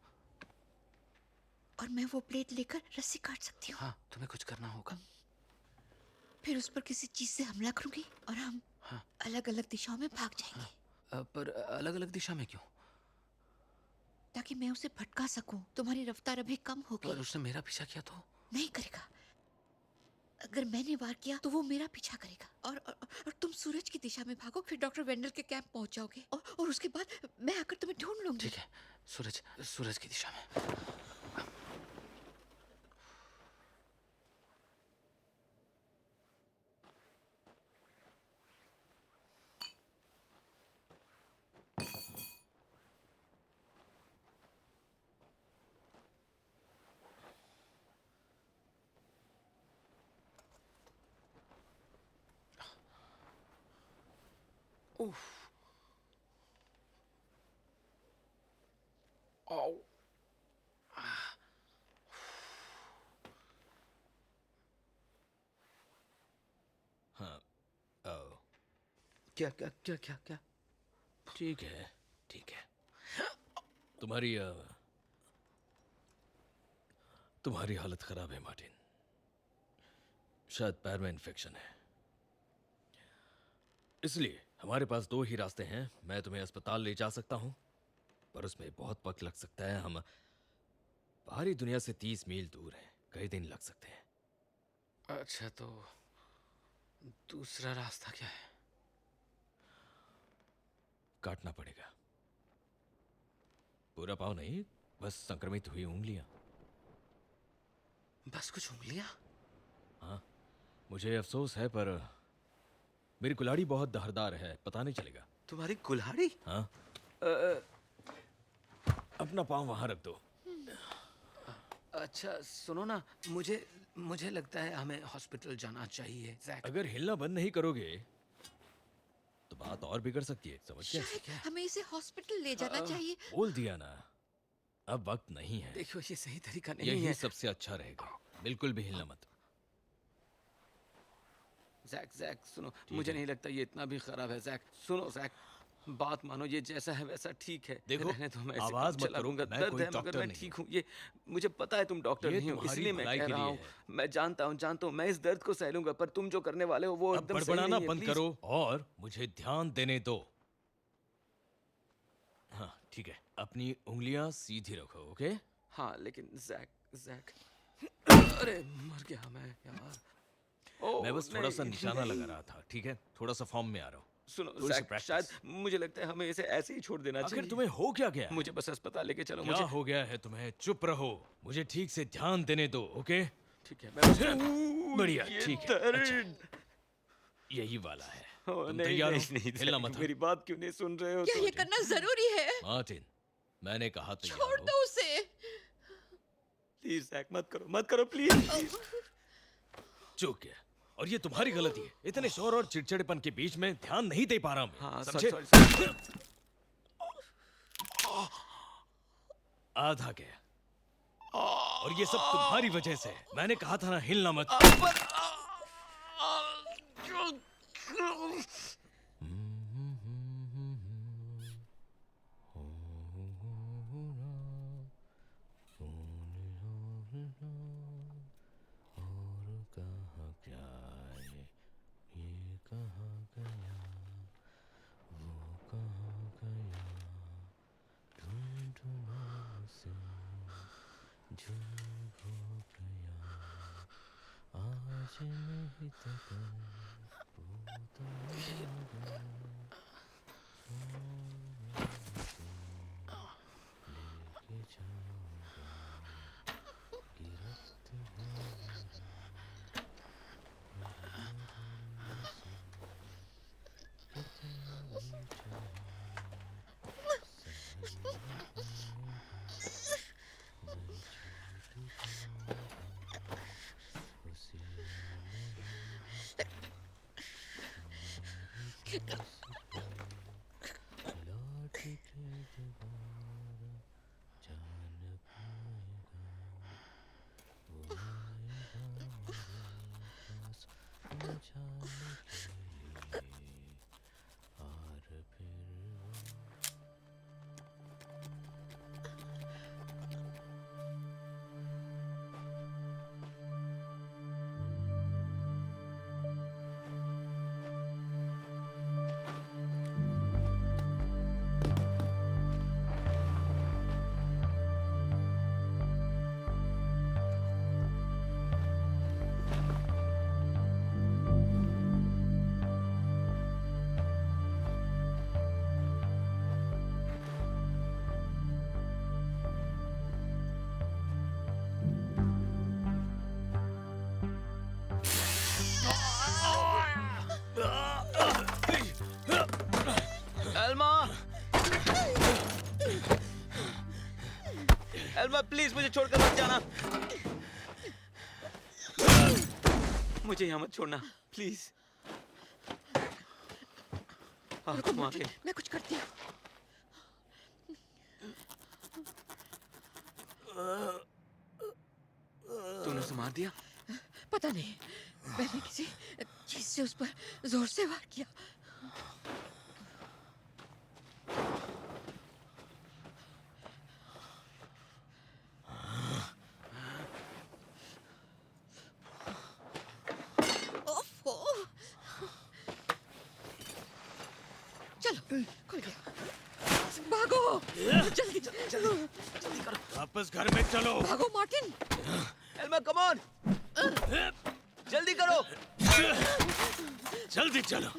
S4: और मैं वो प्लेट लेकर रस्सी काट सकती हूँ।
S2: हाँ, तुम्हें कुछ करना होगा।
S4: फिर उस पर किसी चीज से हमला करूंगी और हम
S2: हाँ
S4: अलग अलग दिशाओं में भाग जाएंगे।
S2: पर अलग अलग दिशा में क्यों?
S4: ताकि मैं उसे भटका सकूं। तुम्हारी रफ्तार अभी कम हो
S2: पर
S4: गई।
S2: उसने मेरा पीछा किया तो?
S4: नहीं करेगा। अगर मैंने वार किया तो वो मेरा पीछा करेगा। और तुम सूरज की दिशा में भागो, फिर डॉक्टर वेंडल के कैंप पहुंच जाओगे और उसके बाद मैं आकर तुम्हें ढूंढ लूंगी।
S2: ठीक है, सूरज सूरज की दिशा में। उफ, आओ।
S1: हाँ। ओ,
S2: क्या क्या क्या क्या क्या?
S1: ठीक है, ठीक है। तुम्हारी तुम्हारी हालत खराब है मार्टिन। शायद पैर में इन्फेक्शन है। इसलिए हमारे पास 2 ही रास्ते हैं। मैं तुम्हें अस्पताल ले जा सकता हूं, पर उसमें बहुत वक्त लग सकता है। हम बाहरी दुनिया से 30 मील दूर हैं। कई दिन लग सकते हैं।
S2: अच्छा, तो दूसरा रास्ता क्या है?
S1: काटना पड़ेगा। पूरा पाँव नहीं, बस संक्रमित हुई उंगलियां।
S2: बस कुछ उंगलियां?
S1: हाँ, मुझे अफसोस है पर मेरी कुल्हाड़ी बहुत धारदार है, पता नहीं चलेगा।
S2: तुम्हारी कुल्हाड़ी?
S1: हाँ, अपना पाँव वहां रख दो।
S2: अच्छा सुनो ना, मुझे लगता है हमें हॉस्पिटल जाना चाहिए जैक।
S1: अगर हिलना बंद नहीं करोगे तो बात और बिगड़ सकती है, समझ गए?
S4: शायद हमें इसे हॉस्पिटल ले जाना चाहिए।
S1: बोल दिया ना, अब वक्त नहीं है।
S2: देखो ये सही तरीका नहीं
S1: यही
S2: है।
S1: सबसे अच्छा रहेगा, बिल्कुल भी हिलना मत।
S2: जैक सुनो, मुझे नहीं लगता ये इतना भी खराब है। जैक सुनो, जैक बात मानो, ये जैसा है वैसा ठीक है।
S1: देखो,
S2: रहने दो, मैं इसे
S1: आवाज
S2: काम
S1: मत
S2: चलाऊंगा।
S1: करो, मैं
S2: दर्द
S1: कोई
S2: है मगर
S1: डॉक्टर
S2: मैं
S1: नहीं
S2: ठीक हूँ। ये मुझे पता है तुम डॉक्टर
S1: ये
S2: नहीं हो,
S1: तुम्हारी
S2: इसलिए मैं
S1: भलाई
S2: कह
S1: के
S2: रहा
S1: लिए
S2: हूँ।
S1: है।
S2: मैं जानता हूँ, मैं इस दर्द को सह लूंगा, पर तुम जो करने वाले हो वो
S1: अब
S2: एकदम सही
S1: बड़बड़ाना
S2: नहीं है।
S1: बंद
S2: प्लीज।
S1: करो और मुझे ध्यान देने दो। हाँ ठीक है, अपनी उंगलियां सीधी रखो, ओके?
S2: हाँ लेकिन जैक अरे मर गया मैं यार। ओ,
S1: मैं बस थोड़ा सा
S2: नहीं,
S1: निशाना
S2: नहीं।
S1: लगा रहा था, ठीक है? थोड़ा सा फॉर्म में आ रहा हूँ।
S2: सुनो
S1: थोड़ी सी
S2: जैक,
S1: practice।
S2: शायद मुझे लगता है हमें इसे ऐसे ही छोड़ देना
S1: आखिर
S2: चाहिए।
S1: तुम्हें हो क्या गया है?
S2: मुझे बस अस्पताल लेके चलो।
S1: क्या
S2: मुझे
S1: हो गया है तुम्हें? चुप रहो, मुझे ठीक से ध्यान देने दो, ओके?
S2: ठीक है, मैं
S1: बढ़िया,
S2: ये
S1: ठीक है,
S2: दर्द।
S1: अच्छा। यही वाला है।
S2: ओ,
S1: तुम
S2: नहीं,
S1: तैयार हो?
S2: नहीं,
S1: हिलना
S2: जैक,
S1: मत।
S2: मेरी बात क्यों नहीं सुन रहे हो
S4: क्या
S2: तुम?
S4: ये करना जरूरी है?
S1: मार्टिन, मैंने कहा तैयार
S4: छोड़
S1: हो।
S4: दो उसे।
S2: प्लीज जैक, मत करो प्लीज।
S1: चूक गया, और ये तुम्हारी गलती है। इतने शोर और चिड़चिड़ेपन के बीच में ध्यान नहीं दे पा रहा हूं मैं,
S2: हाँ
S1: समझे?
S2: सॉरी।
S1: आधा गया, और ये सब तुम्हारी वजह से है। मैंने कहा था ना, हिलना मत।
S2: एल्मा प्लीज मुझे छोड़कर मत जाना। मुझे यहाँ मत छोड़ना प्लीज।
S4: रुको
S2: तुम
S4: मार्टिन,
S2: आके
S4: मैं कुछ करती हूँ।
S2: तूने उसे मार दिया?
S4: पता नहीं, मैंने किसी चीज से उस पर जोर से वार किया। ओफो! चलो, खुल गया। भागो! जल्दी चलो, जल्दी करो।
S1: वापस घर में चलो।
S4: भागो मार्टिन!
S2: एल्मा कम ऑन, जल्दी करो।
S1: जल्दी चलो।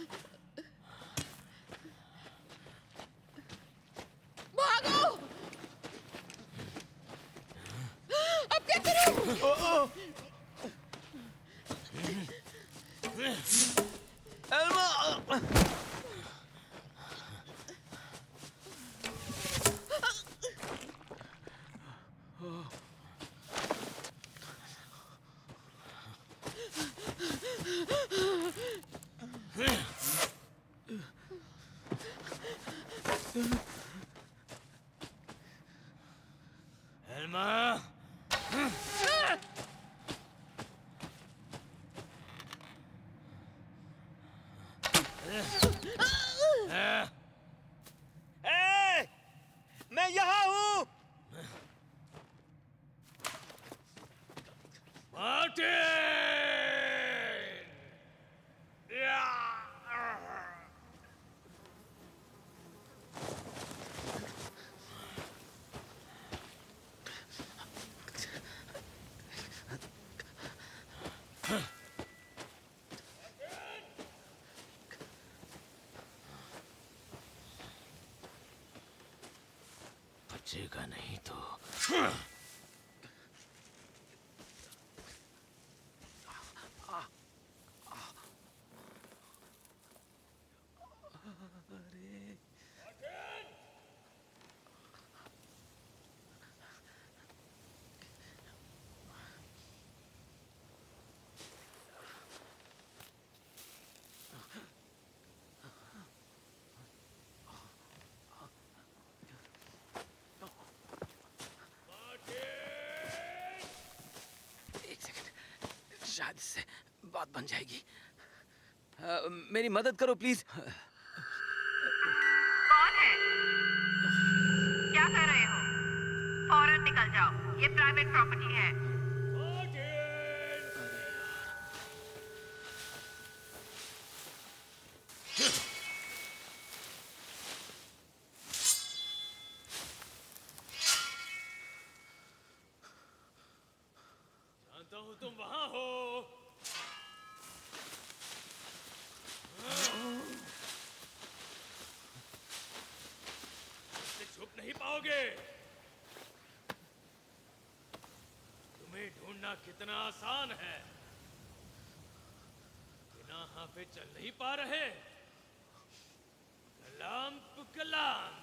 S2: एल्मा!
S1: एल्मा!
S2: ए! मैं यहाँ हूँ!
S1: बचेगा नहीं तो।
S2: एक सेकंड, शायद इससे बात बन जाएगी। मेरी मदद करो प्लीज।
S5: कौन है? क्या कर रहे हो? फौरन निकल जाओ, ये प्राइवेट प्रॉपर्टी है।
S1: जानता हूँ तुम वहां हो। छुप नहीं पाओगे। तुम्हें ढूंढना कितना आसान है। बिना हाफे चल नहीं पा रहे। कलाम तो कलाम।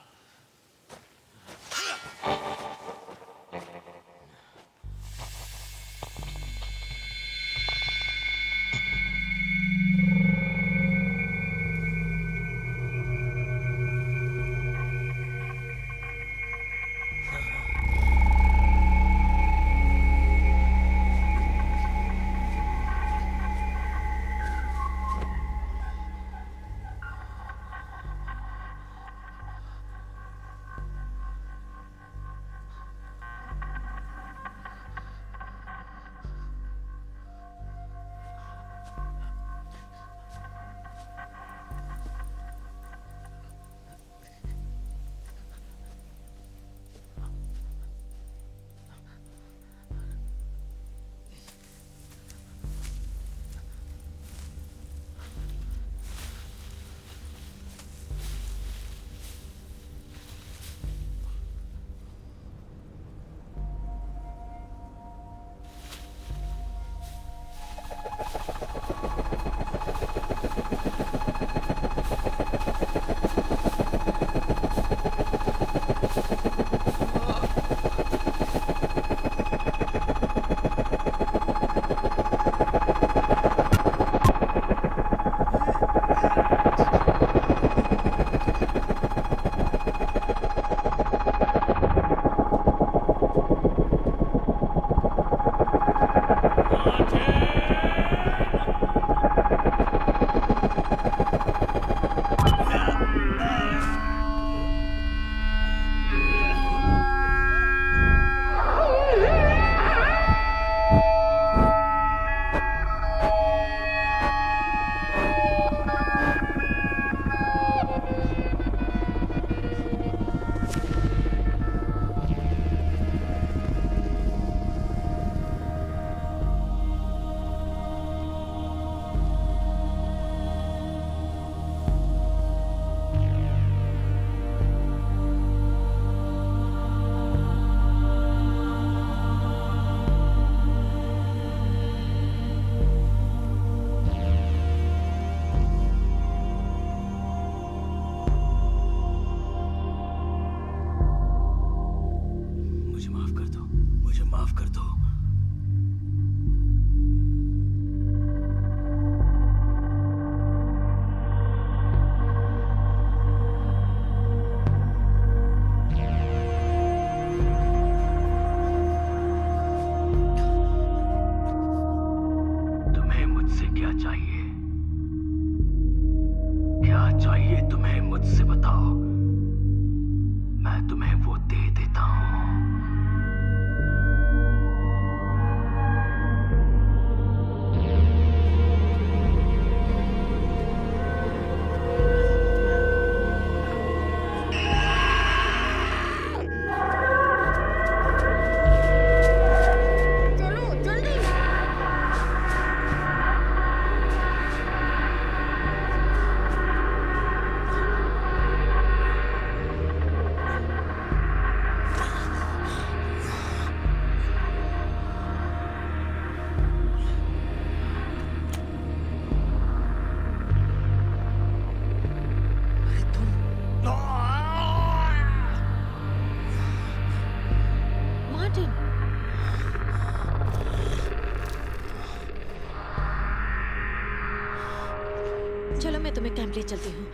S6: चलो मैं तुम्हें कैंप ले चलती हूँ।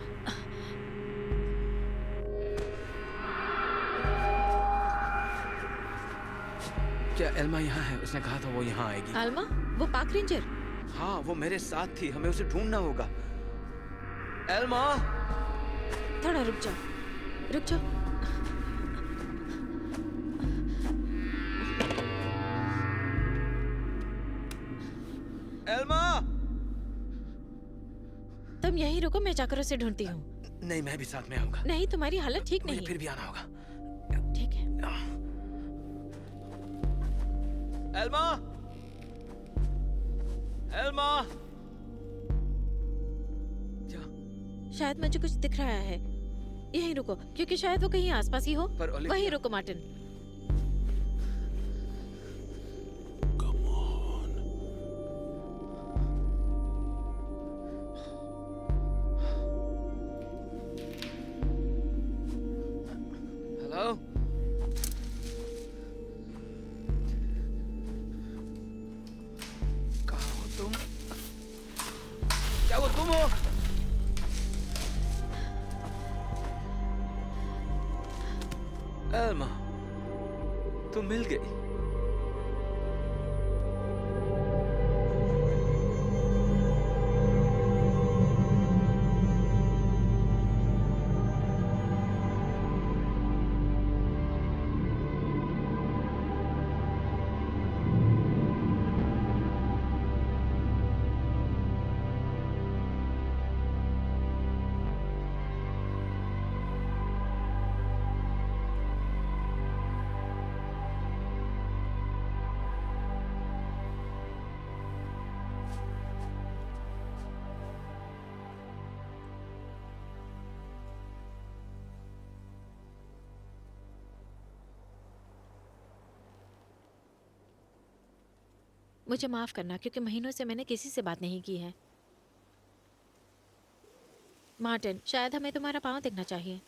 S2: क्या एल्मा यहाँ है? उसने कहा था वो यहाँ आएगी।
S6: आल्मा, वो पार्क रेंजर।
S2: हाँ, वो मेरे साथ थी। हमें उसे ढूंढना होगा। एल्मा!
S6: थोड़ा रुक जाओ, रुक जाओ।
S2: एल्मा!
S6: तुम यहीं रुको, मैं जाकर उसे ढूंढती हूँ।
S2: नहीं, मैं भी साथ में आऊंगा।
S6: नहीं, तुम्हारी हालत ठीक
S2: मुझे
S6: नहीं
S2: फिर
S6: है।
S2: भी आना होगा।
S6: ठीक है।
S2: एल्मा! एल्मा! क्या?
S6: शायद मुझे कुछ दिख रहा है। यहीं रुको, क्योंकि शायद वो कहीं आसपास ही हो।
S2: पर ओलिविया-
S6: वहीं रुको मार्टिन।
S2: हेलो? कहाँ हो तुम? क्या वो तुम हो? एल्मा, तुम मिल गई।
S6: मुझे माफ करना, क्योंकि महीनों से मैंने किसी से बात नहीं की है। मार्टिन, शायद हमें तुम्हारा पाँव देखना चाहिए।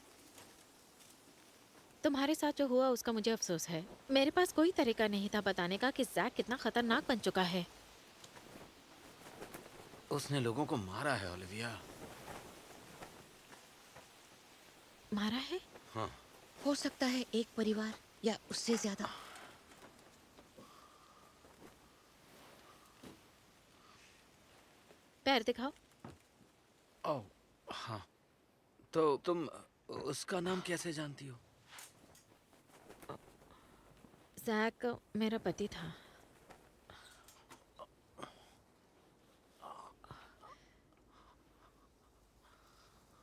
S6: तुम्हारे साथ जो हुआ उसका मुझे अफसोस है। मेरे पास कोई तरीका नहीं था बताने का कि जैक कितना खतरनाक बन चुका है।
S2: उसने लोगों को मारा है, ओलिविया।
S6: मारा है?
S2: हाँ।
S4: हो सकता है एक परिवार या उससे ज्यादा।
S6: पैर दिखाओ।
S2: ओह, हाँ। तो तुम उसका नाम कैसे जानती हो?
S6: जैक मेरा पति था।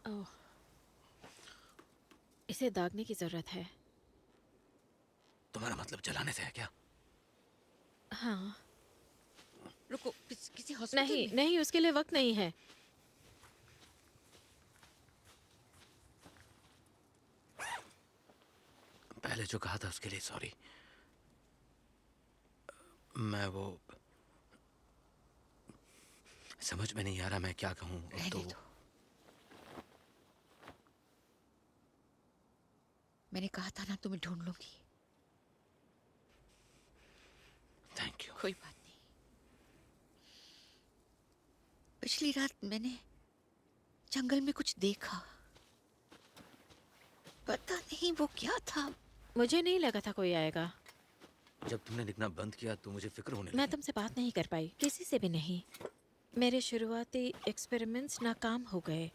S6: ओह, इसे दागने की जरूरत है।
S2: तुम्हारा मतलब जलाने से है क्या?
S6: हाँ।
S4: रुको, किसी हॉस्पिटल
S6: नहीं
S4: में?
S6: नहीं, उसके लिए वक्त नहीं है।
S2: पहले जो कहा था उसके लिए सॉरी। मैं वो समझ में नहीं आ रहा मैं क्या कहूँ।
S4: रहने
S2: तो
S4: दो। मैंने कहा था ना, तुम्हें ढूंढ लूंगी।
S2: Thank you.
S4: कोई बात नहीं। पिछली रात मैंने जंगल में कुछ देखा। पता नहीं वो क्या था।
S6: मुझे नहीं लगा था कोई आएगा।
S2: जब तुमने लिखना बंद किया तो मुझे फिक्र होने
S6: मैं
S2: लगी।
S6: तुमसे बात नहीं कर पाई, किसी से भी नहीं। मेरे शुरुआती एक्सपेरिमेंट्स नाकाम हो गए।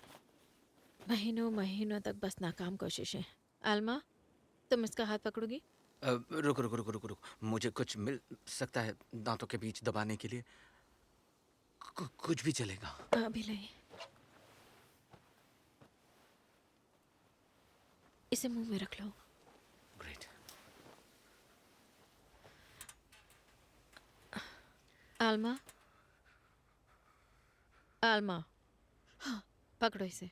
S6: महीनों महीनों तक बस नाकाम कोशिशें। आल्मा, तुम इसका हाथ पकड़ोगी?
S2: रुक रुक रुक रुक रुक। मुझे कुछ मिल सकता है दांतों के बीच दबाने के लिए? कुछ भी चलेगा।
S6: अभी नहीं। इसे मुंह में रख लो।
S2: ग्रेट।
S6: आल्मा, आल्मा, हाँ, पकड़ो इसे।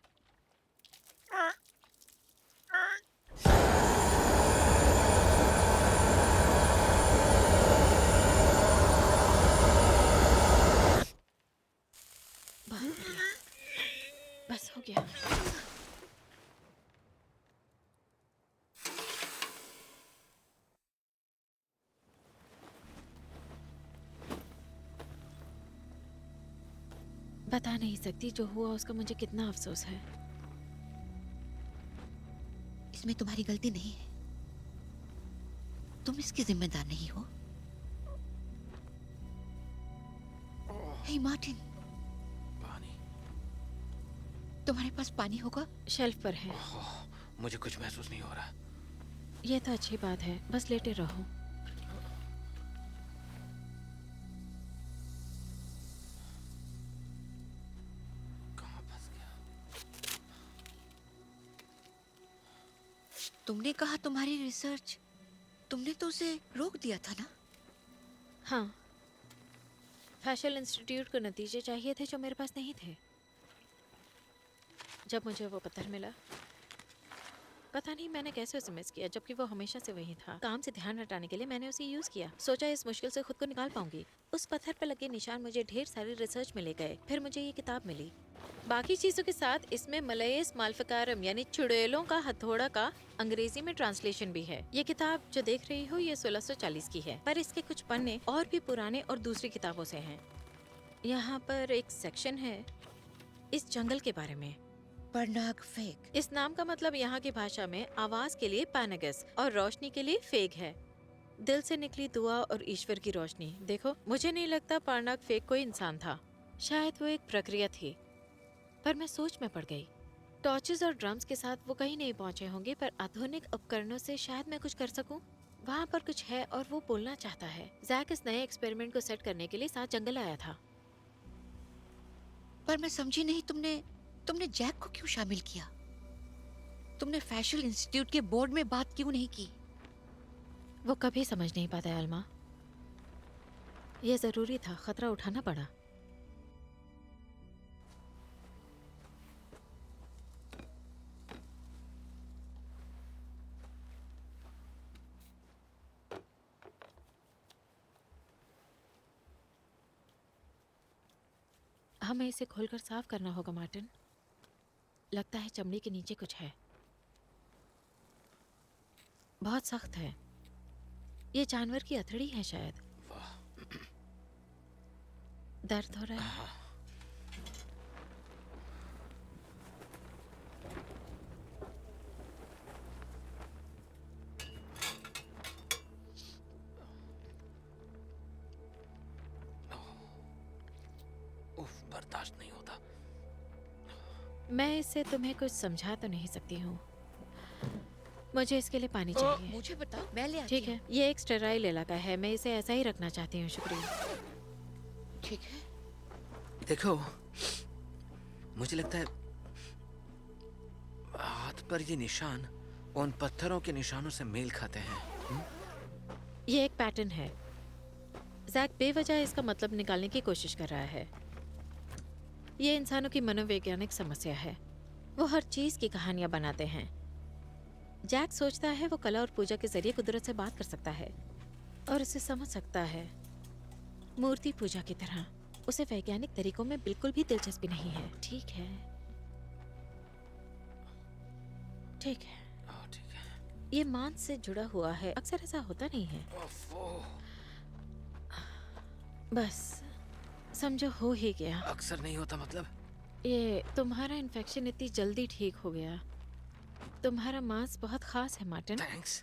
S6: बहुत बढ़िया। बस हो गया। बता नहीं सकती जो हुआ उसका मुझे कितना अफसोस है।
S4: इसमें तुम्हारी गलती नहीं है, तुम इसके जिम्मेदार नहीं हो। हे मार्टिन,
S2: पानी।
S4: तुम्हारे पास पानी होगा?
S6: शेल्फ पर है।
S2: मुझे कुछ महसूस नहीं हो रहा।
S6: ये तो अच्छी बात है, बस लेटे रहो।
S2: कहाँ फंस गया?
S4: तुमने कहा तुम्हारी रिसर्च, तुमने तो उसे रोक दिया था ना?
S6: हाँ, फैशल इंस्टीट्यूट को नतीजे चाहिए थे जो मेरे पास नहीं थे। जब मुझे वो पत्थर मिला, पता नहीं मैंने कैसे उसे मिस किया, जबकि वो हमेशा से वही था। काम से ध्यान हटाने के लिए मैंने उसे यूज किया, सोचा इस मुश्किल से खुद को निकाल पाऊंगी। उस पत्थर पर लगे निशान मुझे ढेर सारी रिसर्च में ले गए। फिर मुझे ये किताब मिली। बाकी चीजों के साथ इसमें मलयेस माल्फकारम यानी चुड़ैलों का हथौड़ा का अंग्रेजी में ट्रांसलेशन भी है। ये किताब जो देख रही हो ये 1640 की है, पर इसके कुछ पन्ने और भी पुराने और दूसरी किताबों से हैं। यहाँ पर एक सेक्शन है इस जंगल के बारे में।
S4: परनाग फेक।
S6: इस नाम का मतलब यहाँ की भाषा में आवाज के लिए पैनागस और रोशनी के लिए फेग है। दिल से निकली दुआ और ईश्वर की रोशनी। देखो, मुझे नहीं लगता पारनाग फेग कोई इंसान था, शायद वो एक प्रक्रिया थी। पर मैं सोच में पड़ गई। टॉर्चेस और ड्रम्स के साथ वो कहीं नहीं पहुंचे होंगे, पर आधुनिक उपकरणों से शायद मैं कुछ कर सकूं। वहाँ पर कुछ है और वो बोलना चाहता है। जैक इस नए एक्सपेरिमेंट को सेट करने के लिए साथ जंगल आया था।
S4: पर मैं समझी नहीं, तुमने जैक को क्यों शामिल किया? तुमने फैशल इंस्टीट्यूट के बोर्ड में बात क्यों नहीं की?
S6: वो कभी समझ नहीं पाता है अल्मा। ये जरूरी था, खतरा उठाना पड़ा। हमें इसे खोलकर साफ करना होगा मार्टिन। लगता है चमड़ी के नीचे कुछ है, बहुत सख्त है। ये जानवर की अथड़ी है शायद। दर्द हो रहा है?
S2: बर्दाश्त नहीं होता।
S6: मैं इससे तुम्हें कुछ समझा तो नहीं सकती हूँ। मुझे इसके लिए पानी चाहिए।
S4: मुझे बताओ, मैं ले आती
S6: ठीक है, ये एक स्टेराइल इलाका है, मैं इसे ऐसा ही रखना चाहती हूँ। शुक्रिया।
S4: हूँ। ठीक है।
S2: देखो, मुझे लगता है हाथ पर ये निशान उन पत्थरों के निशानों से मेल खाते हैं।
S6: ये एक पैटर्न है। जैक बेवजह इसका मतलब निकालने की कोशिश कर रहा है। ये इंसानों की मनोवैज्ञानिक समस्या है। वो हर चीज की कहानियां बनाते हैं। जैक सोचता है वो कला और पूजा के जरिए कुदरत से बात कर सकता है और उसे समझ सकता है। मूर्ति पूजा की तरह उसे वैज्ञानिक तरीकों में बिल्कुल भी दिलचस्पी नहीं है। ठीक है, ठीक है,
S2: ठीक है।
S6: ये मांस से जुड़ा हुआ है, अक्सर ऐसा होता नहीं है। बस समझो, हो ही गया।
S2: अक्सर नहीं होता मतलब?
S6: ये तुम्हारा इन्फेक्शन इतनी जल्दी ठीक हो गया। तुम्हारा मांस बहुत खास है मार्टिन।
S2: थैंक्स।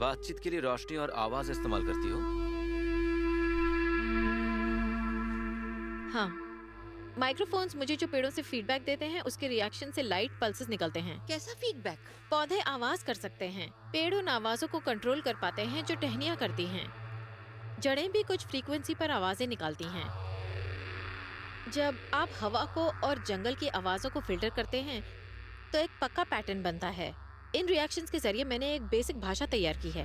S2: बातचीत के लिए रोशनी और आवाज इस्तेमाल करती हो?
S6: हाँ, माइक्रोफोन्स मुझे जो पेड़ों से फीडबैक देते हैं उसके रिएक्शन से लाइट पल्सेस निकलते हैं।
S4: कैसा फीडबैक?
S6: पौधे आवाज कर सकते हैं। पेड़ उन आवाजों को कंट्रोल कर पाते हैं जो टहनियां करती हैं। जड़ें भी कुछ फ्रीक्वेंसी पर आवाजें निकालती हैं। जब आप हवा को और जंगल की आवाजों को फिल्टर करते हैं तो एक पक्का पैटर्न बनता है। इन रिएक्शंस के जरिए मैंने एक बेसिक भाषा तैयार की है।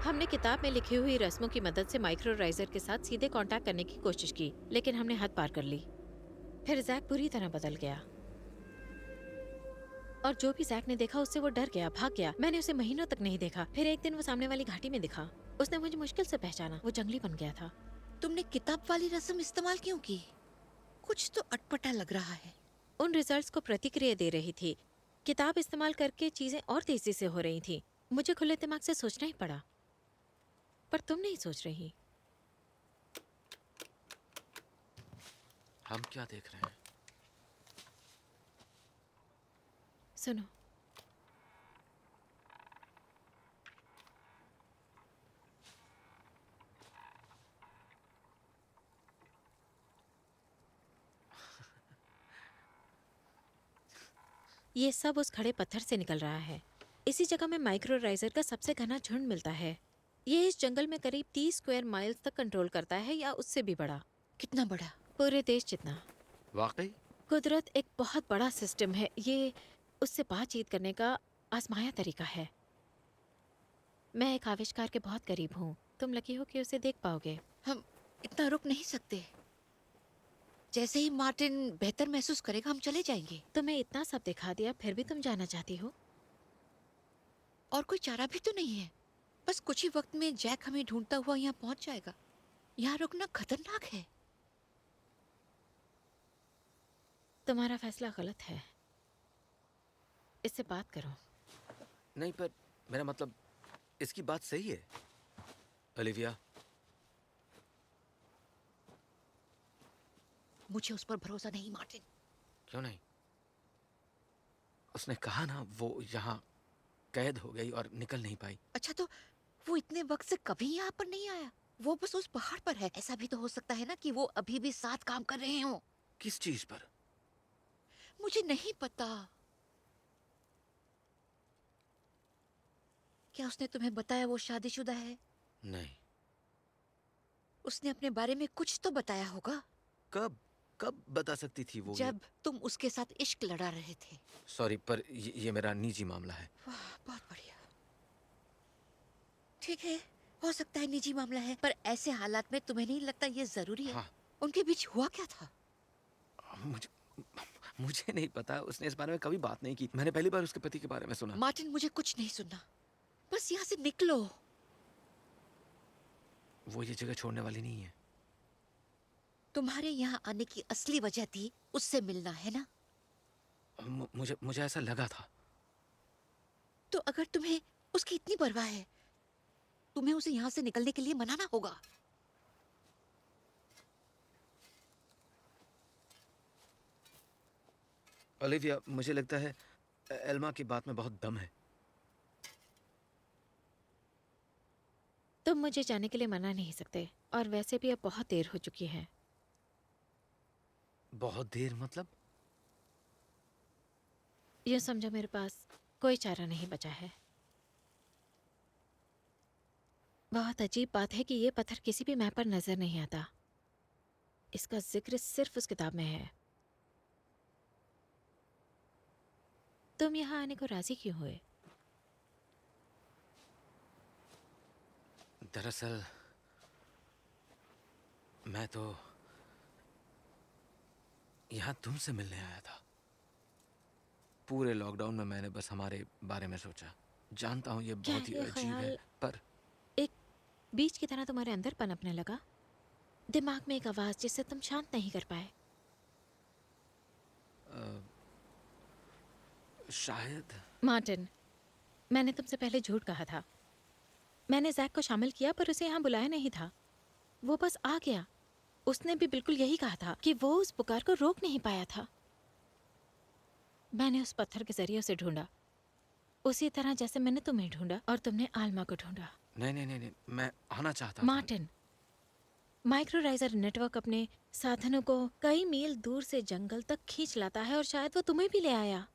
S6: हमने किताब में लिखी हुई रस्मों की मदद से माइक्रोराइजर के साथ सीधे कांटेक्ट करने की कोशिश की, लेकिन हमने हद पार कर ली। फिर जैक पूरी तरह बदल गया और जो भी जैक ने देखा उससे वो डर गया, भाग गया। मैंने उसे महीनों तक नहीं देखा। फिर एक दिन वो सामने वाली घाटी में दिखा। उसने मुझे मुश्किल से पहचाना। वो जंगली बन गया था।
S4: तुमने किताब वाली रस्म इस्तेमाल क्यों की? कुछ तो अटपटा लग रहा है।
S6: उन रिजल्ट्स को प्रतिक्रिया दे रही थी। किताब इस्तेमाल करके चीजें और तेजी से हो रही थी। मुझे खुले दिमाग से सोचना ही पड़ा, पर तुम नहीं सोच रही।
S2: हम क्या देख रहे हैं?
S6: सुनो, ये सब उस खड़े पत्थर से निकल रहा है। इसी जगह में माइक्रोराइजर का सबसे घना झुंड मिलता है। ये इस जंगल में करीब 30 स्क्वायर माइल्स तक कंट्रोल करता है, या उससे भी बड़ा।
S4: कितना बड़ा?
S6: पूरे देश जितना।
S2: वाकई?
S6: कुदरत एक बहुत बड़ा सिस्टम है। ये उससे बातचीत करने का आजमाया तरीका है। मैं एक आविष्कार के बहुत करीब हूँ। तुम लकी हो कि उसे देख पाओगे।
S4: हम इतना रुक नहीं सकते। जैसे ही मार्टिन बेहतर महसूस करेगा हम चले जाएंगे।
S6: तुम्हें इतना सब दिखा दिया, फिर भी तुम जाना चाहती हो?
S4: और कोई चारा भी तो नहीं है। बस कुछ ही वक्त में जैक हमें ढूंढता हुआ यहाँ पहुंच जाएगा। यहाँ रुकना खतरनाक है।
S6: तुम्हारा फैसला गलत है। इससे बात करो।
S2: नहीं, पर मेरा मतलब, इसकी बात सही है ओलिविया।
S4: मुझे उस पर भरोसा नहीं मार्टिन।
S2: क्यों नहीं? उसने कहा ना वो यहाँ कैद हो गई और निकल नहीं पाई।
S4: अच्छा, तो वो इतने वक्त से कभी यहाँ पर नहीं आया? वो बस उस पहाड़ पर है। ऐसा भी तो हो सकता है ना कि वो अभी भी साथ काम कर रहे हो।
S2: किस चीज पर?
S4: मुझे नहीं पता। क्या उसने तुम्हें बताया वो शादीशुदा है?
S2: नहीं।
S4: उसने अपने बारे में कुछ तो बताया होगा।
S2: कब कब बता सकती थी वो?
S4: जब तुम उसके साथ इश्क लड़ा रहे थे।
S2: सॉरी, पर ये मेरा निजी मामला है।
S4: वाह, बहुत बढ़िया। ठीक है, हो सकता है निजी मामला है, पर ऐसे हालात में तुम्हें नहीं लगता ये जरूरी है?
S2: हाँ।
S4: उनके बीच हुआ क्या था?
S2: मुझे नहीं पता। उसने इस बारे में कभी बात नहीं की। मैंने पहली बार उसके पति के बारे में सुना।
S4: मार्टिन, मुझे कुछ नहीं सुनना। बस यहाँ से निकलो।
S2: वो ये जगह छोड़ने वाली नहीं है।
S4: तुम्हारे यहाँ आने की असली वजह थी उससे मिलना, है ना?
S2: मुझे ऐसा लगा था।
S4: तो अगर तुम्हें उसकी इतनी परवाह है, तुम्हें उसे यहाँ से निकलने के लिए मनाना होगा।
S2: ओलिविया, मुझे लगता है एल्मा की बात में बहुत दम है।
S6: तुम मुझे जाने के लिए मना नहीं सकते, और वैसे भी अब बहुत देर हो चुकी है।
S2: बहुत देर मतलब?
S6: यूं समझो मेरे पास कोई चारा नहीं बचा है। बहुत अजीब बात है कि ये पत्थर किसी भी मैप पर नजर नहीं आता। इसका जिक्र सिर्फ उस किताब में है। तुम यहाँ आने को राजी क्यों हुए?
S2: दरअसल मैं तो यहाँ तुमसे मिलने आया था। पूरे लॉकडाउन में मैंने बस हमारे बारे में सोचा। जानता हूँ ये
S6: क्या
S2: बहुत ही
S6: ये
S2: अजीब है,
S6: ख्याल
S2: पर
S6: एक बीज की तरह तुम्हारे अंदर पनपने लगा? दिमाग में एक आवाज जिससे तुम शांत नहीं कर पाए?
S2: शायद।
S6: मार्टिन, मैंने तुमसे पहले झूठ कहा था। मैंने जैक को शामिल किया, पर उसे यहाँ बुलाया नहीं था। वो बस आ गया। उसने भी बिल्कुल यही कहा था कि वो उस पुकार को रोक नहीं पाया था। मैंने उस पत्थर के जरिए उसे ढूंढा, उसी तरह जैसे मैंने तुम्हें ढूंढा और तुमने आल्मा को ढूंढा।
S2: नहीं, मैं आना चाहता था।
S6: मार्टिन, माइक्रोराइजर नेटवर्क अपने साधनों को कई मील दूर से जंगल तक खींच लाता है, और शायद वो तुम्हें भी ले आया।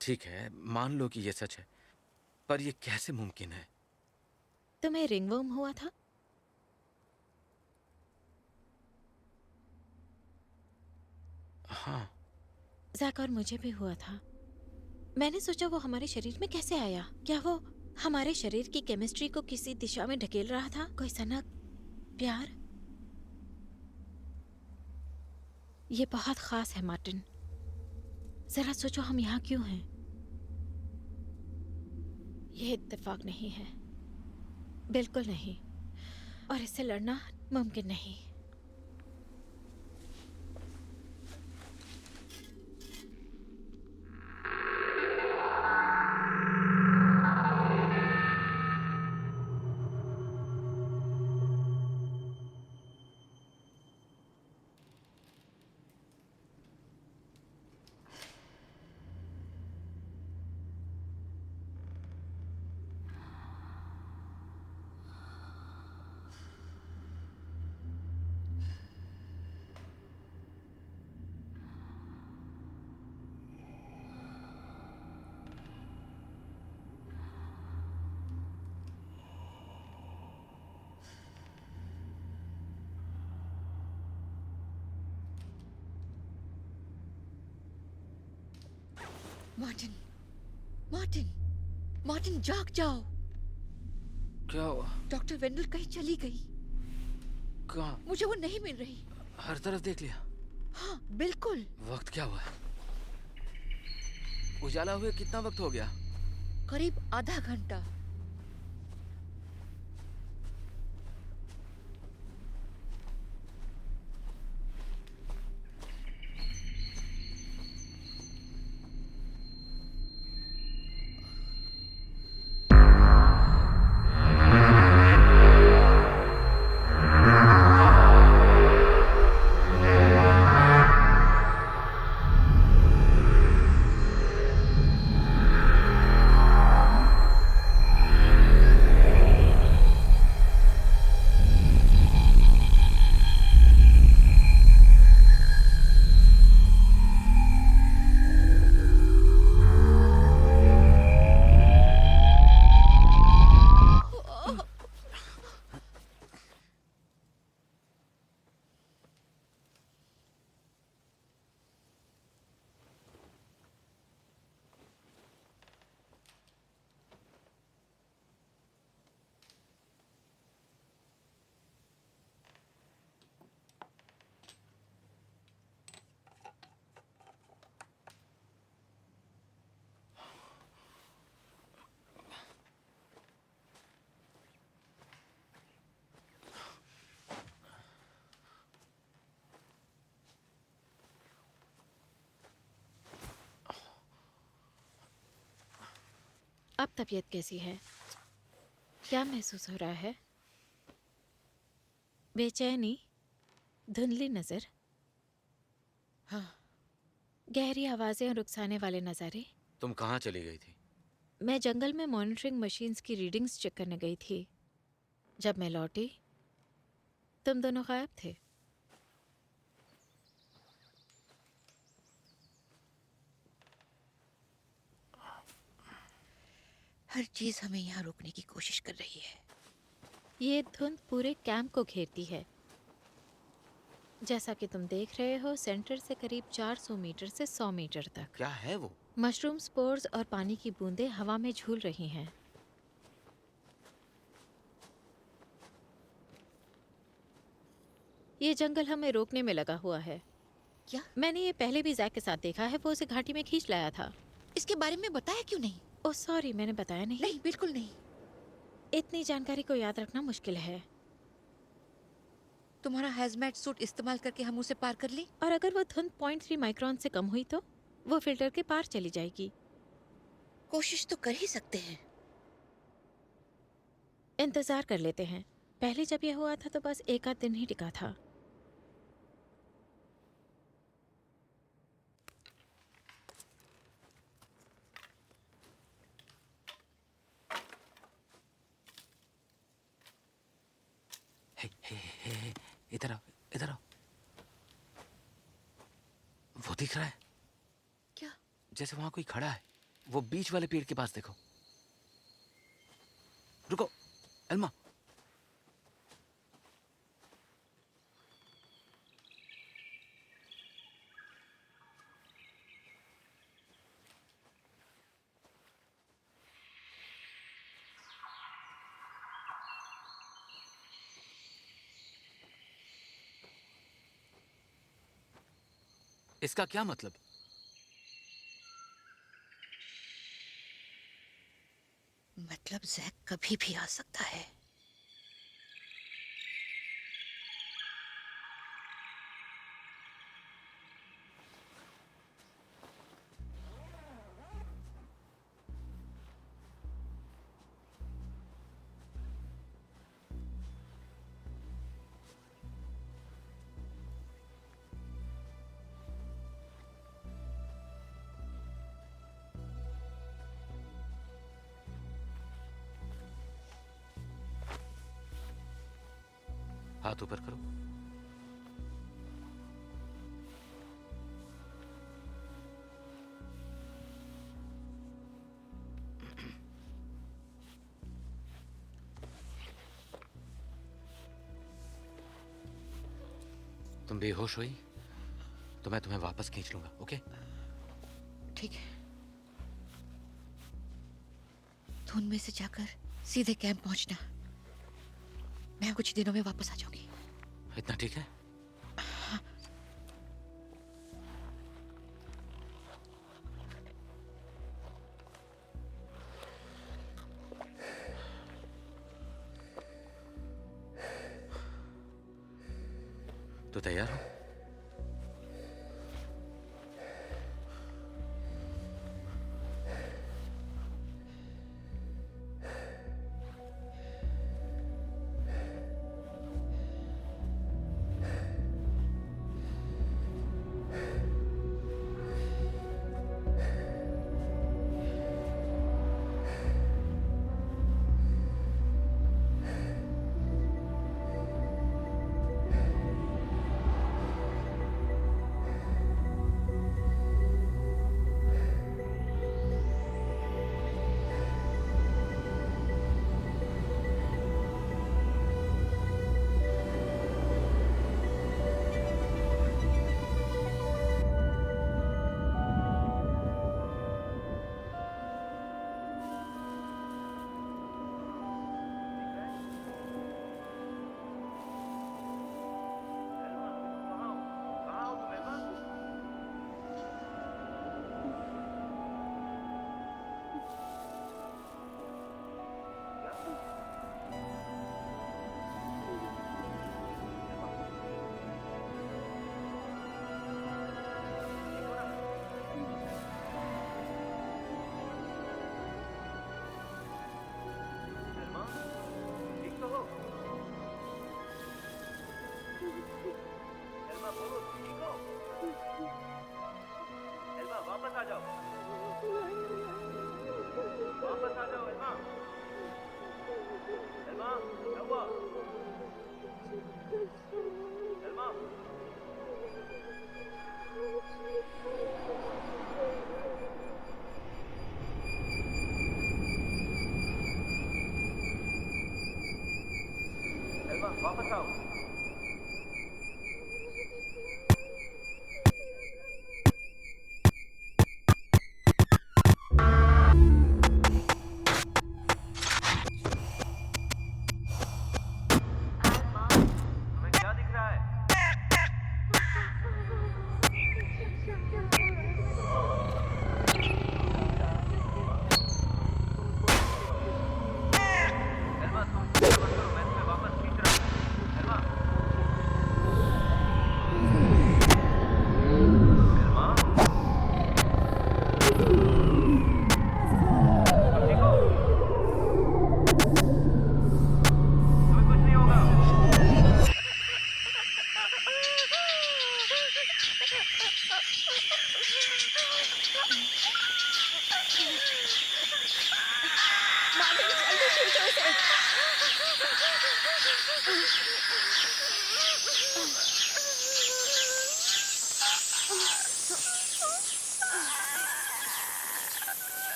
S2: ठीक है, मान लो कि ये सच है, पर ये कैसे मुमकिन है?
S6: तुम्हें रिंगवर्म हुआ था?
S2: हाँ।
S6: जैक और मुझे भी हुआ था। मैंने सोचा वो हमारे शरीर में कैसे आया? क्या वो हमारे शरीर की केमिस्ट्री को किसी दिशा में ढकेल रहा था, कोई सनक, प्यार। ये बहुत खास है मार्टिन। जरा सोचो हम यहाँ क्यों हैं। ये इत्तेफाक नहीं है, बिल्कुल नहीं, और इससे लड़ना मुमकिन नहीं।
S4: मार्टिन, मार्टिन, मार्टिन जाग जाओ।
S2: क्या हुआ?
S4: डॉक्टर वेंडल कहीं चली गई।
S2: कहाँ?
S4: मुझे वो नहीं मिल रही।
S2: हर तरफ देख लिया।
S4: हाँ बिल्कुल।
S2: वक्त क्या हुआ है? उजाला हुए कितना वक्त हो गया?
S4: करीब आधा घंटा।
S6: अब तबीयत कैसी है? क्या महसूस हो रहा है? बेचैनी, धुंधली नजर,
S2: हाँ।
S6: गहरी आवाजें और उकसाने वाले नज़ारे।
S2: तुम कहाँ चली गई थी?
S6: मैं जंगल में मॉनिटरिंग मशीन्स की रीडिंग्स चेक करने गई थी। जब मैं लौटी, तुम दोनों गायब थे।
S4: हर चीज हमें यहाँ रोकने की कोशिश कर रही है।
S6: ये धुंध पूरे कैंप को घेरती है। जैसा कि तुम देख रहे हो, सेंटर से करीब 400 मीटर से 100 मीटर तक
S2: क्या है वो?
S6: मशरूम स्पोर्स और पानी की बूंदें हवा में झूल रही हैं। ये जंगल हमें रोकने में लगा हुआ है।
S4: क्या?
S6: मैंने ये पहले भी जैक के साथ देखा है। वो उसे घाटी में खींच लाया था।
S4: इसके बारे में बताया क्यों नहीं?
S6: ओह सॉरी, मैंने बताया नहीं।
S4: नहीं, बिल्कुल नहीं।
S6: इतनी जानकारी को याद रखना मुश्किल है।
S4: तुम्हारा हैजमैट सूट इस्तेमाल करके हम उसे पार कर लें?
S6: और अगर वो धुंध 0.3 माइक्रोन से कम हुई तो वो फिल्टर के पार चली जाएगी।
S4: कोशिश तो कर ही सकते हैं।
S6: इंतजार कर लेते हैं। पहले जब यह हुआ था तो बस एक आध दिन ही टिका था।
S2: हे, इधर आओ, इधर आओ। वो दिख रहा है?
S4: क्या?
S2: जैसे वहां कोई खड़ा है। वो बीच वाले पेड़ के पास देखो। रुको, एल्मा। इसका क्या मतलब?
S4: मतलब जैक कभी भी आ सकता है।
S2: हाथ ऊपर करो। तुम बेहोश हुई तो मैं तुम्हें वापस खींच लूंगा, ओके?
S4: ठीक है। धुन में से जाकर सीधे कैंप पहुंचना। मैं कुछ दिनों में वापस आ जाऊंगी।
S2: इतना ठीक है? तो तैयार हो?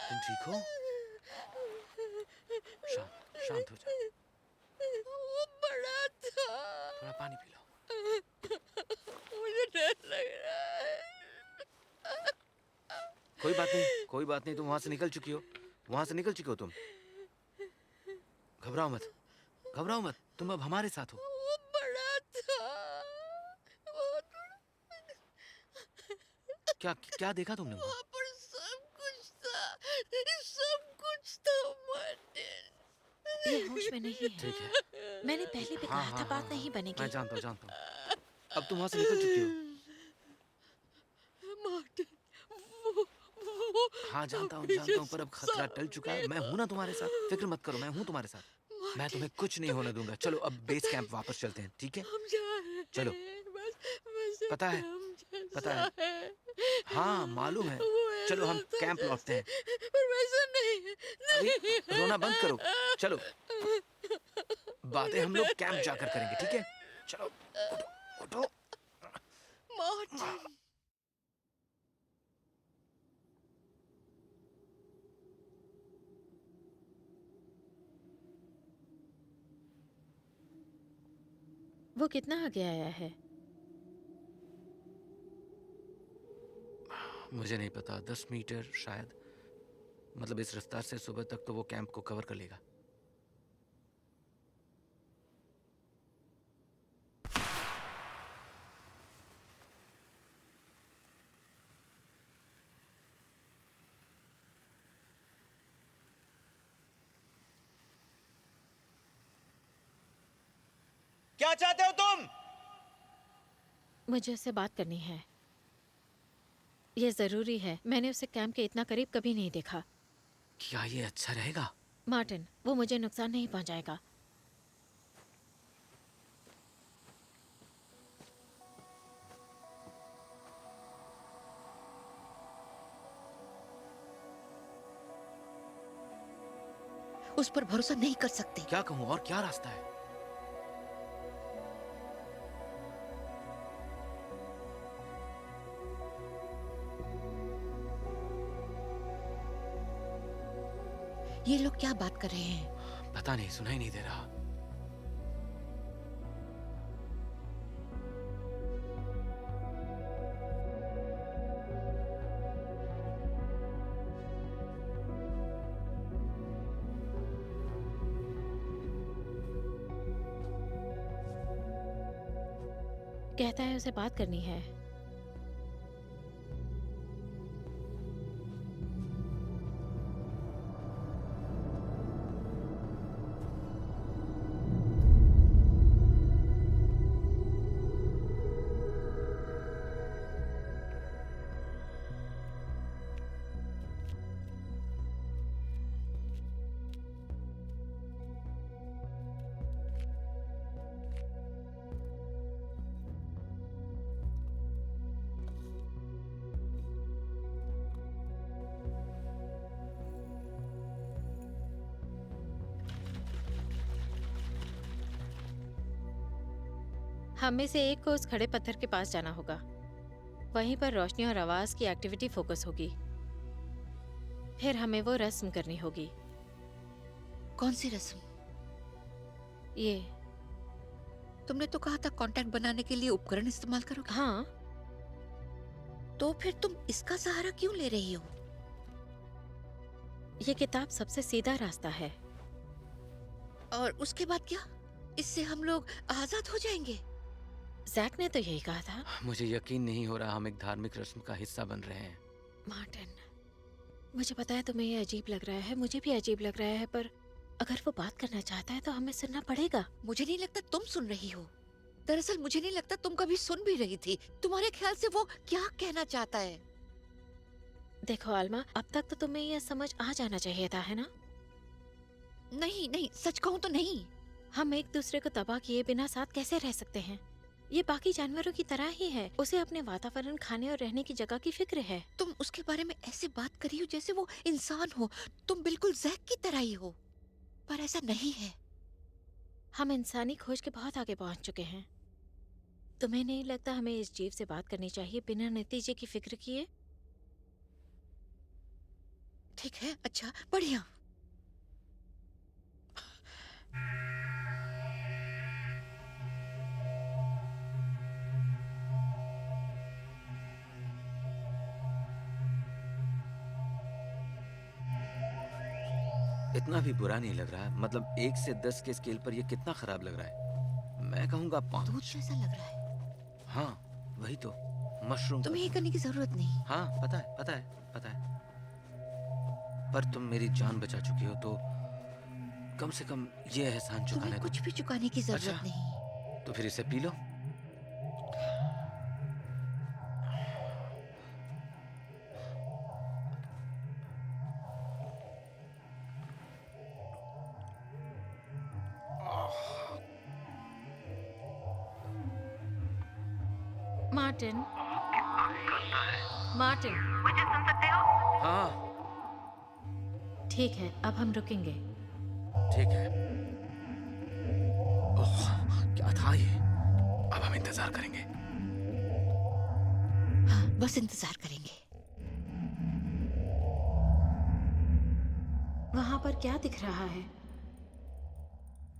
S2: तुम ठीक हो? शांत शांत हो जाओ।
S6: वो बड़ा था।
S2: थोड़ा पानी पी लो।
S6: मुझे डर लग रहा है।
S2: कोई बात नहीं, कोई बात नहीं, तुम वहां से निकल चुकी हो, वहां से निकल चुकी हो तुम। घबराओ मत। घबराओ मत, तुम अब हमारे साथ हो।
S6: वो बड़ा था, बहुत बड़ा।
S2: क्या क्या देखा तुमने वहाँ?
S6: वहाँ पर सब कुछ था, सब कुछ था मार्टिन। ये होश में नहीं है।
S2: ठीक है।
S6: मैंने पहले भी
S2: हाँ
S6: कहा
S2: हाँ
S6: था
S2: हाँ
S6: बात
S2: हाँ,
S6: नहीं बनेगी।
S2: मैं जानता हूँ जानता हूँ। अब तुम वहाँ से निकल चुकी हो।
S6: मार्टिन, वो
S2: हाँ जानता
S6: पीछे
S2: हूँ, पर अब खतरा टल चुका है।
S6: सामने
S2: मैं हूं ना तुम्हारे साथ, फिक्र मत करो, मैं हूं तुम्हारे साथ। मैं
S6: मार्टिन,
S2: तुम्हें कुछ नहीं होने दूंगा। चलो अब बेस कैंप वापस चलते हैं, ठीक है?
S6: हम जा रहे
S2: चलो।
S6: हैं, बस एक
S2: पता है,
S6: काम
S2: पता
S6: जैसा
S2: है।
S6: है।
S2: हाँ मालूम है।
S6: वो
S2: चलो
S6: ऐसा
S2: हम
S6: था
S2: कैंप लौटते
S6: जैसे,
S2: हैं।
S6: पर वैसा नहीं है,
S2: अभी
S6: नहीं
S2: रोना बंद करो।
S6: है।
S2: चलो, बातें
S6: मुझे
S2: हम लोग
S6: डर
S2: कैंप
S6: लग
S2: जाकर करेंगे, ठीक है? चलो,
S6: रहा
S2: उठो, उठो।
S6: है। मार्टिन, वो कितना आगे आया है?
S2: मुझे नहीं पता, 10 मीटर शायद। मतलब इस रफ्तार से सुबह तक तो वो कैंप को कवर कर लेगा।
S7: क्या चाहते हो तुम?
S6: मुझे उससे बात करनी है। ये जरूरी है। मैंने उसे कैंप के इतना करीब कभी नहीं देखा।
S2: क्या ये अच्छा रहेगा?
S6: मार्टिन, वो मुझे नुकसान नहीं पहुंचाएगा।
S4: उस पर भरोसा नहीं कर सकते।
S2: क्या कहूँ और क्या रास्ता है?
S4: ये लोग क्या बात कर रहे हैं?
S2: पता नहीं, सुनाई नहीं दे रहा।
S6: कहता है उसे बात करनी है। हम में से एक को उस खड़े पत्थर के पास जाना होगा। वहीं पर रोशनी और आवाज की एक्टिविटी फोकस होगी। फिर हमें वो रस्म करनी होगी।
S4: कौन सी रस्म?
S6: ये।
S4: तुमने तो कहा था कांटेक्ट बनाने के लिए उपकरण इस्तेमाल करोगे।
S6: हाँ,
S4: तो फिर तुम इसका सहारा क्यों ले रही हो?
S6: ये किताब सबसे सीधा रास्ता है।
S4: और उसके बाद क्या? इससे हम लोग आजाद हो जाएंगे।
S6: जैक ने तो यही कहा था।
S2: मुझे यकीन नहीं हो रहा हम एक धार्मिक रस्म का हिस्सा बन रहे हैं।
S6: मार्टिन, मुझे पता है तुम्हें ये अजीब लग रहा है, मुझे भी अजीब लग रहा है, पर अगर वो बात करना चाहता है तो हमें सुनना पड़ेगा।
S4: मुझे नहीं लगता तुम सुन रही हो। दरअसल मुझे नहीं लगता तुम कभी सुन भी रही थी। तुम्हारे ख्याल से वो क्या कहना चाहता है?
S6: देखो आल्मा, अब तक तो तुम्हें यह समझ आ जाना चाहिए था, है ना?
S4: नहीं नहीं, सच कहूँ तो नहीं।
S6: हम एक दूसरे को तबाह किए बिना साथ कैसे रह सकते हैं? ये बाकी जानवरों की तरह ही है। उसे अपने वातावरण, खाने और रहने की जगह की फिक्र है।
S4: तुम उसके बारे में ऐसे बात करी हो जैसे वो इंसान हो। तुम बिल्कुल जैक की तरह ही हो, पर ऐसा नहीं है।
S6: हम इंसानी खोज के बहुत आगे पहुंच चुके हैं। तुम्हें नहीं लगता हमें इस जीव से बात करनी चाहिए बिना नतीजे की फिक्र किए?
S4: ठीक है, अच्छा, बढ़िया।
S2: इतना भी बुरा नहीं लग रहा है। मतलब 1 से 10 के स्केल पर ये कितना खराब लग रहा है? मैं कहूँगा 5।
S4: दूध जैसा लग रहा है।
S2: हाँ वही तो, मशरूम
S4: तुम्हें ये
S2: का।
S4: करने की जरूरत नहीं।
S2: हाँ पता है, पता है, पता है। पर तुम मेरी जान बचा चुकी हो तो कम से कम ये एहसान चुकाने
S4: तुम्हें
S2: दो।
S4: कुछ भी चुकाने की जरूरत
S2: अच्छा।
S4: नहीं।
S2: तो फिर इसे पी लो।
S6: मार्टिन, मार्टिन,
S5: मुझे सुन सकते हो?
S2: हाँ
S6: ठीक है, अब हम रुकेंगे।
S2: ठीक है। ओह, क्या था ये? अब हम इंतजार करेंगे।
S4: हाँ, बस इंतजार करेंगे।
S6: वहां पर क्या दिख रहा है?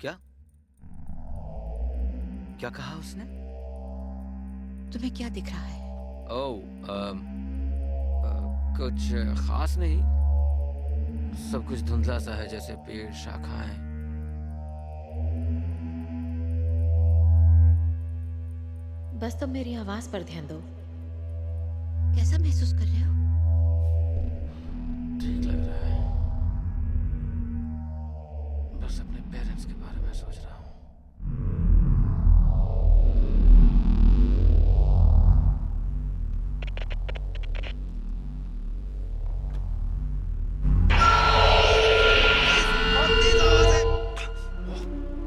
S2: क्या क्या कहा उसने?
S4: तुम्हें क्या दिख रहा है?
S2: ओह, कुछ खास नहीं। सब कुछ धुंधला सा है, जैसे पेड़, शाखाएं।
S6: बस तुम मेरी आवाज पर ध्यान दो।
S4: कैसा महसूस कर रहे हो?
S2: ठीक लग रहा है। बस अपने पेरेंट्स के बारे में सोच रहा हूँ।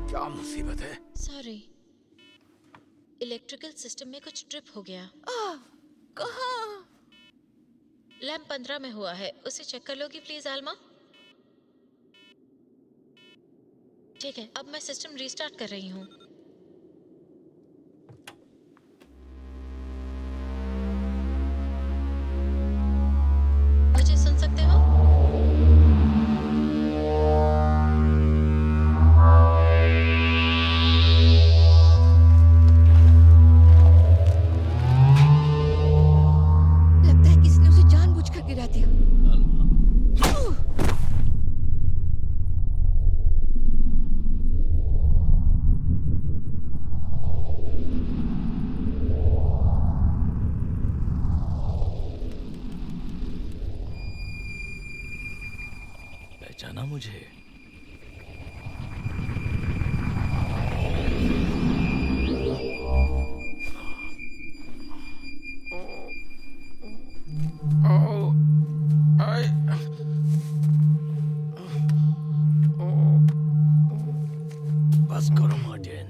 S2: क्या मुसीबत है?
S6: सॉरी, इलेक्ट्रिकल सिस्टम में कुछ ट्रिप हो गया।
S4: कहाँ?
S6: लैम्प 15 में हुआ है, उसे चेक कर लोगी प्लीज आलमा? ठीक है, अब मैं सिस्टम रीस्टार्ट कर रही हूँ। मुझे सुन सकते हो?
S4: लगता है किसी ने उसे जानबूझकर गिरा दिया।
S1: पहचाना मुझे? बस करो मार्टिन।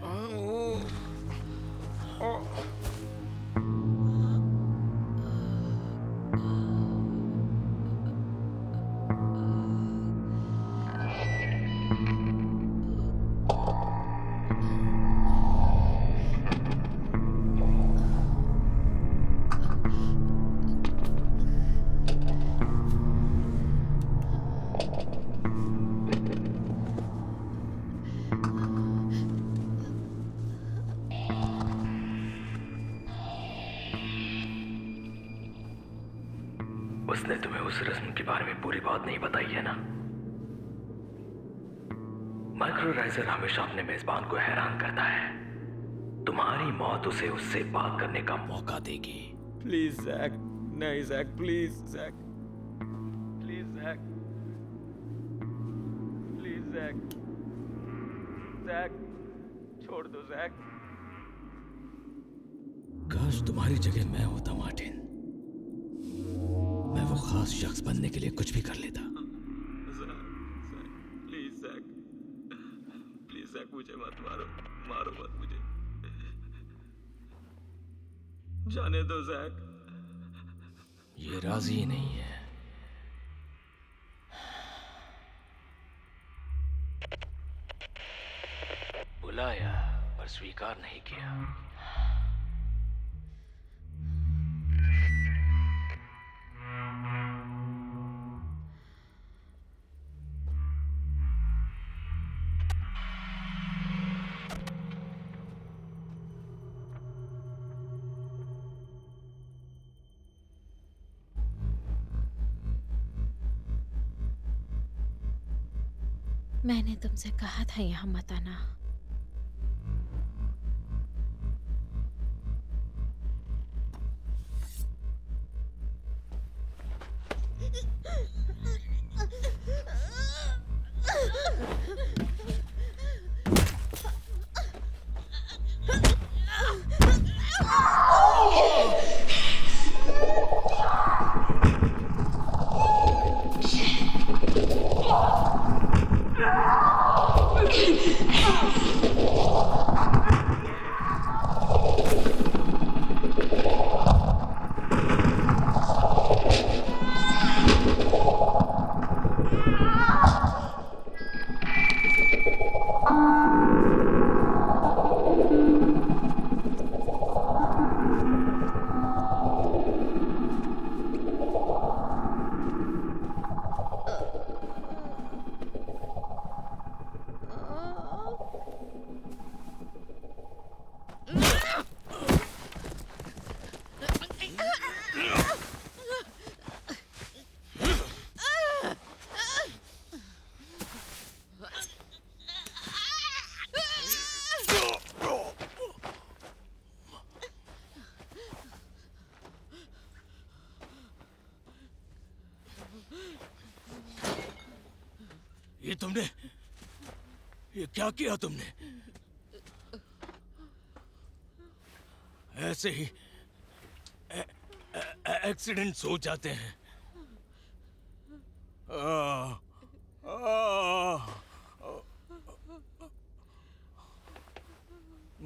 S1: उसने तुम्हें उस रस्म के बारे में पूरी बात नहीं बताई है ना? माइक्रोराइजर हमेशा अपने मेजबान को हैरान करता है। तुम्हारी मौत उसे उससे बात करने का मौका देगी।
S2: प्लीज जैक, नहीं Jack, please Jack, please Jack, please Jack, Jack, छोड़ दो जैक।
S1: काश तुम्हारी जगह मैं होता मार्टिन। मैं वो खास शख्स बनने के लिए कुछ भी कर लेता।
S2: प्लीज जैक, प्लीज जैक, मुझे मत मारो, मारो मत मुझे, जाने दो जैक।
S1: ये राजी ही नहीं है। बुलाया पर स्वीकार नहीं किया।
S6: मैंने तुमसे कहा था यहाँ मत आना।
S1: ये क्या किया तुमने? ऐसे ही एक्सीडेंट्स हो जाते हैं।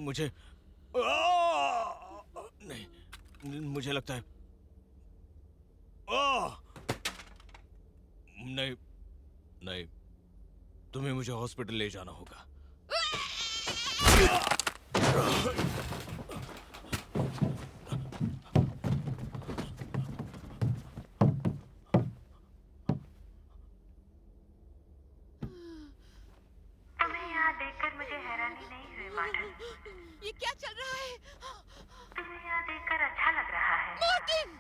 S1: मुझे नहीं, मुझे लगता है नहीं नहीं, तुम्हें मुझे हॉस्पिटल ले जाना होगा।
S5: तुम्हें यहाँ देखकर मुझे हैरानी नहीं हुई मार्टिन।
S4: ये क्या चल रहा है?
S5: तुम्हें यहाँ देखकर अच्छा लग रहा है।
S4: मार्टिन!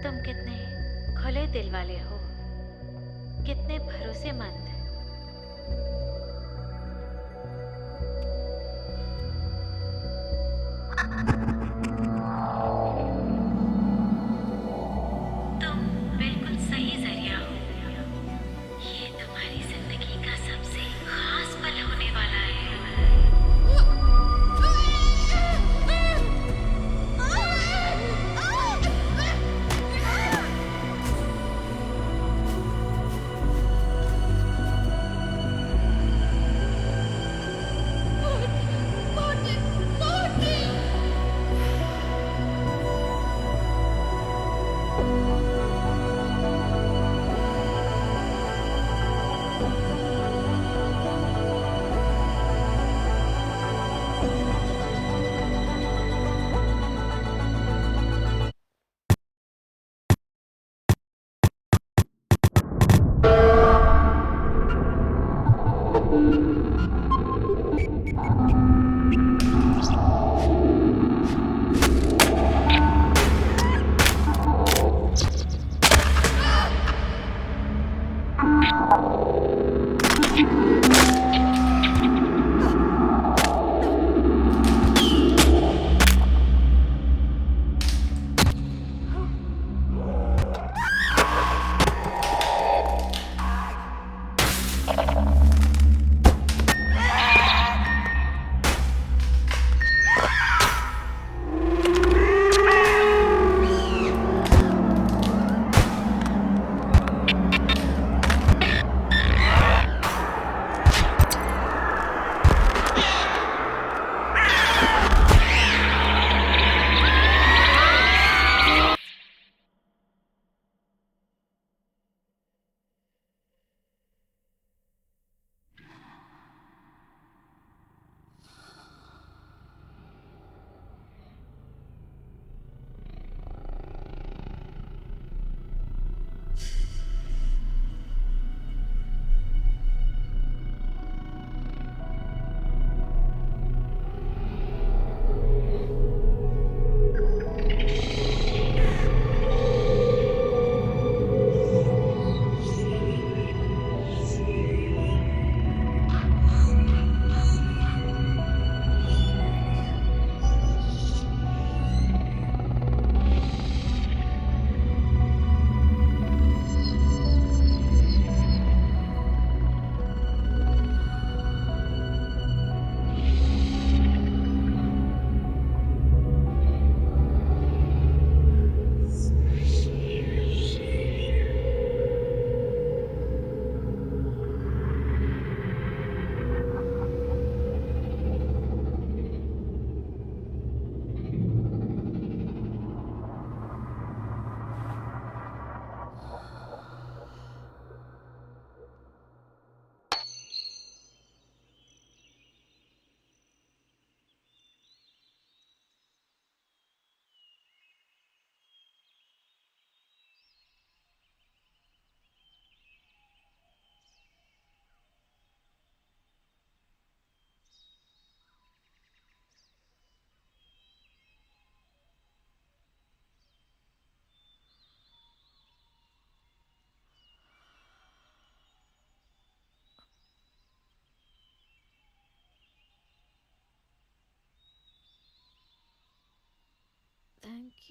S6: तुम कितने खुले दिल वाले हो, कितने भरोसेमंद। तुम बिल्कुल सही जरिया हो। ये तुम्हारी जिंदगी का सबसे खास पल होने वाला है।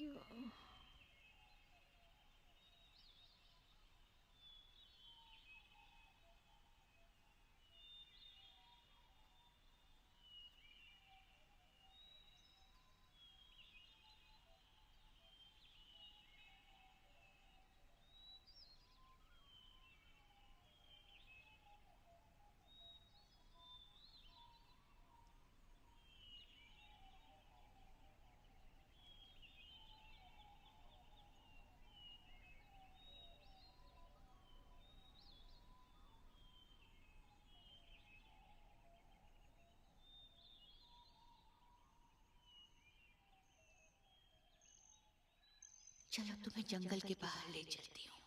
S6: यू।
S4: चलो तुम्हें जंगल के बाहर ले चलती हूँ।